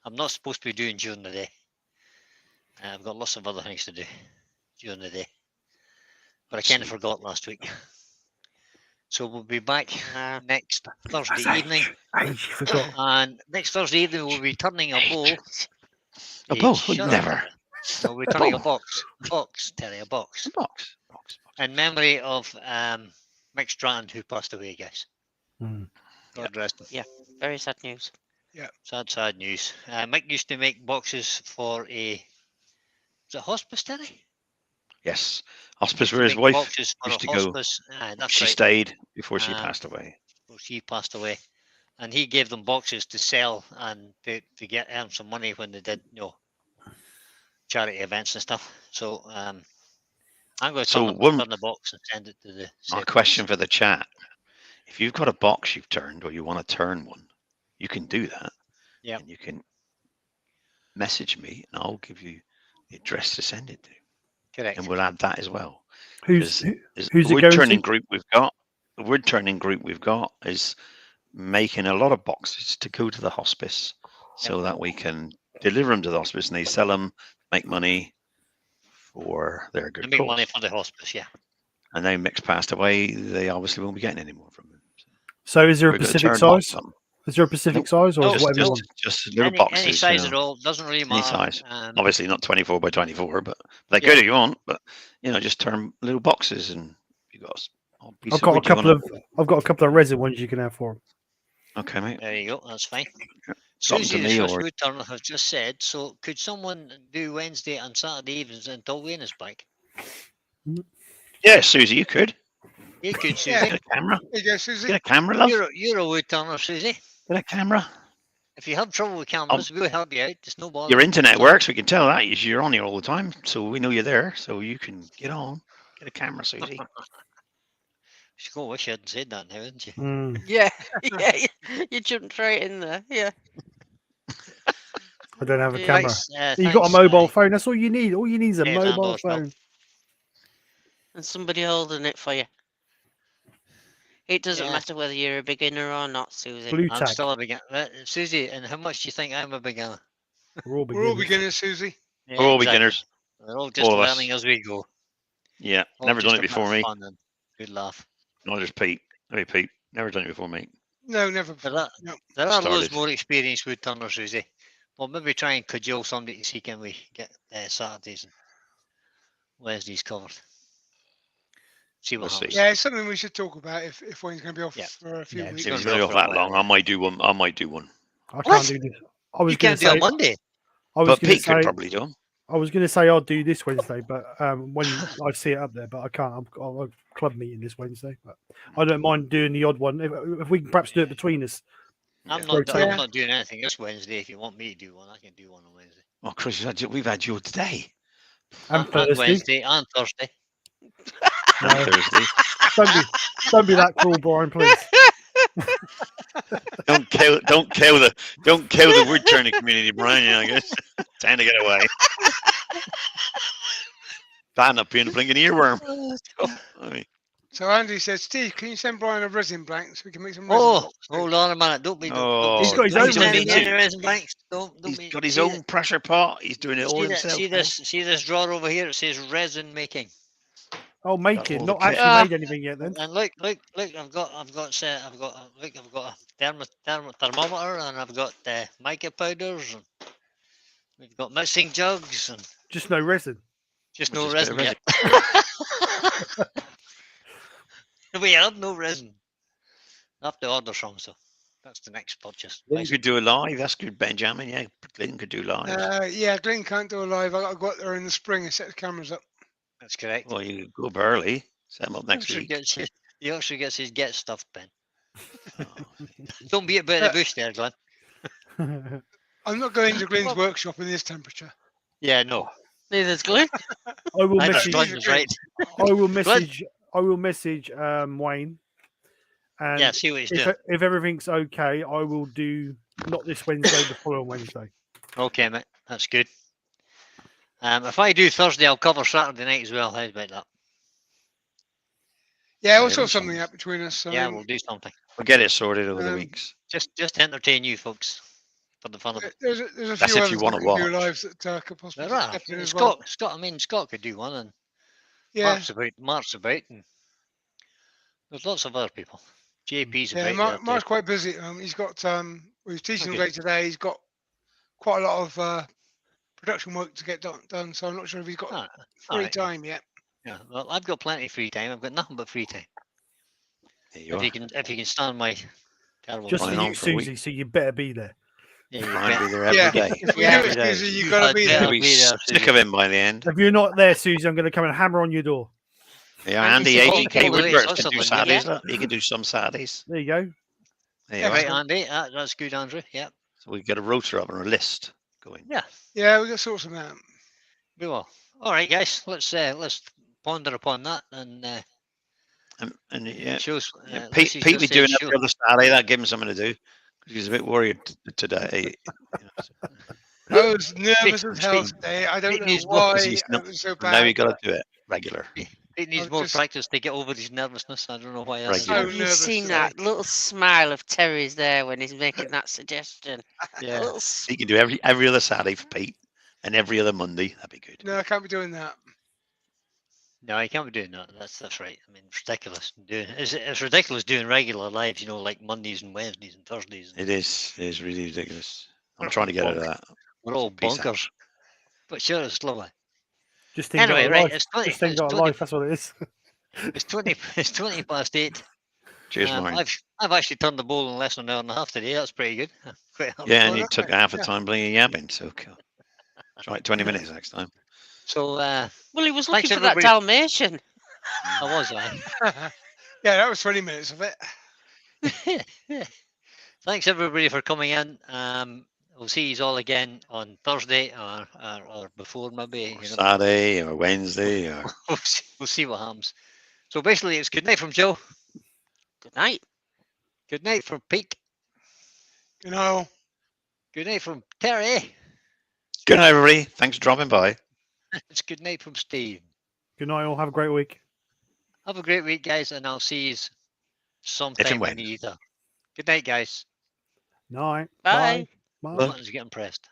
I'm not supposed to be doing during the day. I've got lots of other things to do during the day. But I kind of Sweet. forgot last week. So we'll be back Uh, next Thursday Age. evening. Age, you forgot. And next Thursday evening we'll be turning a bowl. A Hey, bowl? shut up. Never. No, we're turning a bowl? box, Terry, a box. A box. In memory of Mick Strand, who passed away, guys. Hmm. God rest him. very sad news. Sad news. Mick used to make boxes for was it hospice, Terry? Yes. Hospice Used to where his make wife boxes for used a to go. hospice. That's she right. stayed before she Um, passed away. Before she passed away. And he gave them boxes to sell and to earn some money when they did, charity events and stuff. So I'm going to So turn the box and send it to the. My safe question place. for the chat: if you've got a box you've turned or you want to turn one, you can do that. Yep. And you can message me, and I'll give you the address to send it to, Correct. and we'll add that as well. Who's There's who's the it wood going turning to? group we've got. The wood turning group we've got is making a lot of boxes to go to the hospice, so that we can deliver them to the hospice and they sell them, make money for their They good make cause. money for the hospice, yeah. And now Mick's passed away, they obviously won't be getting any more from him. So is there We're a gonna Pacific turn lots size? of them. Is there a Pacific size or No, is Just, whatever you no. want? just little Any boxes. size you at know. all, doesn't really Any matter. size. Um, Obviously not 24 by 24, but they Yeah. could if you want. But just turn little boxes, and you got a piece I've of got a wood you couple wanna- of I've got a couple of resin ones you can have for them. Okay, mate. there you go, that's fine. Drop them to Susie, the me Swiss or wood turner, has just said, so could someone do Wednesday and Saturday evenings until Wayne is back? yeah, Susie, you could You could, Susie. Yeah. get a camera. There you go, Susie. Get a camera, love. You're a wood turner, Susie. Get a camera. If you have trouble with cameras, we'll help you out. There's no bother. Your internet So- works. We can tell that you're on here all the time, so we know you're there. So you can get on. Get a camera, Susie. She's going to wish you hadn't said that now, isn't she? Hmm. Yeah, yeah, you jumped right in there. Yeah. I don't have a Yeah. camera. Thanks, You've got a thanks, mobile phone. That's all you need. All you need is a Yeah, mobile Andor's not. phone. And somebody holding it for you. It doesn't Yeah. matter whether you're a beginner or not, Susie. Blue I'm tag. still a beginner. Susie, and how much do you think I'm a beginner? We're all We're all beginners. beginners, Susie. Yeah, We're all exactly. beginners. We're all just All of us. learning as we go. Yeah, All never just done a it bit before of me. fun and good laugh. Not just Pete. Hey, Pete. Never done it before me. No, never. But that, No. there are loads Started. more experienced wood turners, Susie. Well, maybe try and cajole somebody to see can we get Saturdays and Wednesdays covered. See what We'll see. happens. Yeah, it's something we should talk about if Wayne's going to be off Yeah. for a few Yeah, weeks. If gonna he's be going to off go for a that long, while. I might do one. I might do one. I What? can't do this. I was You going can't to do it say. on Monday. I was But going to Pete could say. probably do them. I was going to say I'll do this Wednesday, but when I see it up there, but I can't. I've got a club meeting this Wednesday, but I don't mind doing the odd one if we can perhaps do it between us. I'm Yeah. not. Rotate. I'm Yeah. not doing anything this Wednesday. If you want me to do one, I can do one on Wednesday. Oh, Chris, we've had you today. And Thursday. Wednesday and Thursday. No, And Thursday. don't be that cruel, Brian, please. Don't kill the wood turning community, Brian. I guess time to get away. Stand up being a blinking earworm. I mean, So Andy said, Steve, can you send Brian a resin blank so we can make some resin Oh, boxes?" hold on a minute. Don't be. Oh, He's got his don't own be sending resin. any resin blanks. Don't he's be. got his see own pressure pot. He's doing it all See, himself. see this drawer over here? It says resin making. Oh, making, all the not kit. actually Ah. made anything yet. Then And look, I've got a thermometer, and I've got mica powders, and we've got mixing jugs, and just no resin. just Well, no just a resin bit yet. We have no resin. I have to order some, so that's the next purchase. Glenn could do a live. That's good, Benjamin. Yeah, Glenn could do live. Yeah, Glenn can't do a live. I got to go out there in the spring and set the cameras up. That's correct. Well, you go up early. Set them up next He week. actually gets his get stuff, Ben. Oh, Don't beat about the bush there, Glenn. I'm not going to Glenn's workshop in this temperature. Yeah, no. Neither's Glenn. I will I think message. Glenn was right. I will message. I will message Wayne. And Yeah, see what he's doing. if everything's okay, I will do not this Wednesday, the following Wednesday. Okay, mate. That's good. If I do Thursday, I'll cover Saturday night as well. How's about that? Yeah, we'll Yeah, sort that's something fine. out between us. I Yeah, mean, we'll do something. We'll get it sorted over the Um, weeks. Just to entertain you folks for the fun of it. there's a That's few if you others wanna that can do watch. lives that could possibly There are. step in as well. Scott could do one, and Yeah, Mark's about, and there's lots of other people. JP's yeah. about Mark's quite busy. He's got he's teaching Okay. late today. He's got quite a lot of production work to get done. So I'm not sure if he's got Ah, free alright. time yet. Yeah, well, I've got plenty of free time. I've got nothing but free time. There you If are. you can stand my terrible Just for Flying voice. you, on for a week. Susie. So you better be there. Yeah, you Try and bet. be there every Yeah. day. If we Yeah, know it's every day. busy, you got to be Yeah. there. You'll be be there, sick Susie. of him by the end. If you're not there, Susie, I'm going to come and hammer on your door. Yeah, And Andy you see, AGK all the way Woodart it's can do Sutherland, Saturdays. Look. He can do some Saturdays. There you go. There you Yeah, are. Right, Andy. That's good, Andrew. Yeah, So we get a rotor up and a list going. Yeah, we got to sort something out. we will. All right, guys. Let's ponder upon that and And yeah, shows. yeah. this is Pete just be a doing show. every other Saturday. That gave him something to do. He's a bit worried today. You know, so- I was nervous as hell Steve- today. I don't Steve know needs more- why he's it not- was so Now you bad. got to do it regular. It needs I'll more just- practice to get over his nervousness. I don't know why that is. Regular. Have you nervous seen today. that little smile of Terry's there when he's making that suggestion? A Yeah. little He can do every other Saturday for Pete and every other Monday. That'd be good. No, I can't be doing that. No, I can't be doing that. That's right. I mean, it's ridiculous doing. It's ridiculous doing regular lives. You know, like Mondays and Wednesdays and Thursdays. It is. It is really ridiculous. I'm trying to get out of that. We're all Peace out. bonkers. But sure, it's lovely. Just ain't Anyway, got a right, life. it's 20 Just ain't it's got a 20 life. That's what it is. It's 20 past 8. Cheers, Martin. I've actually turned the bowl in less than an hour and a half today. That's pretty good. Quite happy Yeah, and with you that. took half the time blinging yabbing, so cool. Try it 20 minutes next time. So Well, he was Thanks, looking for that everybody. Dalmatian. I was. Yeah, that was 20 minutes of it. Thanks everybody for coming in. We'll see you all again on Thursday or before maybe. Or You know. Saturday or Wednesday or We'll see what happens. So basically, it's good night from Joe. Good night. Good night from Pete. You know, Good night from Terry. good night, everybody. Thanks for dropping by. It's good night from Steve. Good night, all. Have a great week. Have a great week, guys, and I'll see you sometime in when. the ether. Good night, guys. Night. Bye. Bye. Bye. Buttons getting pressed.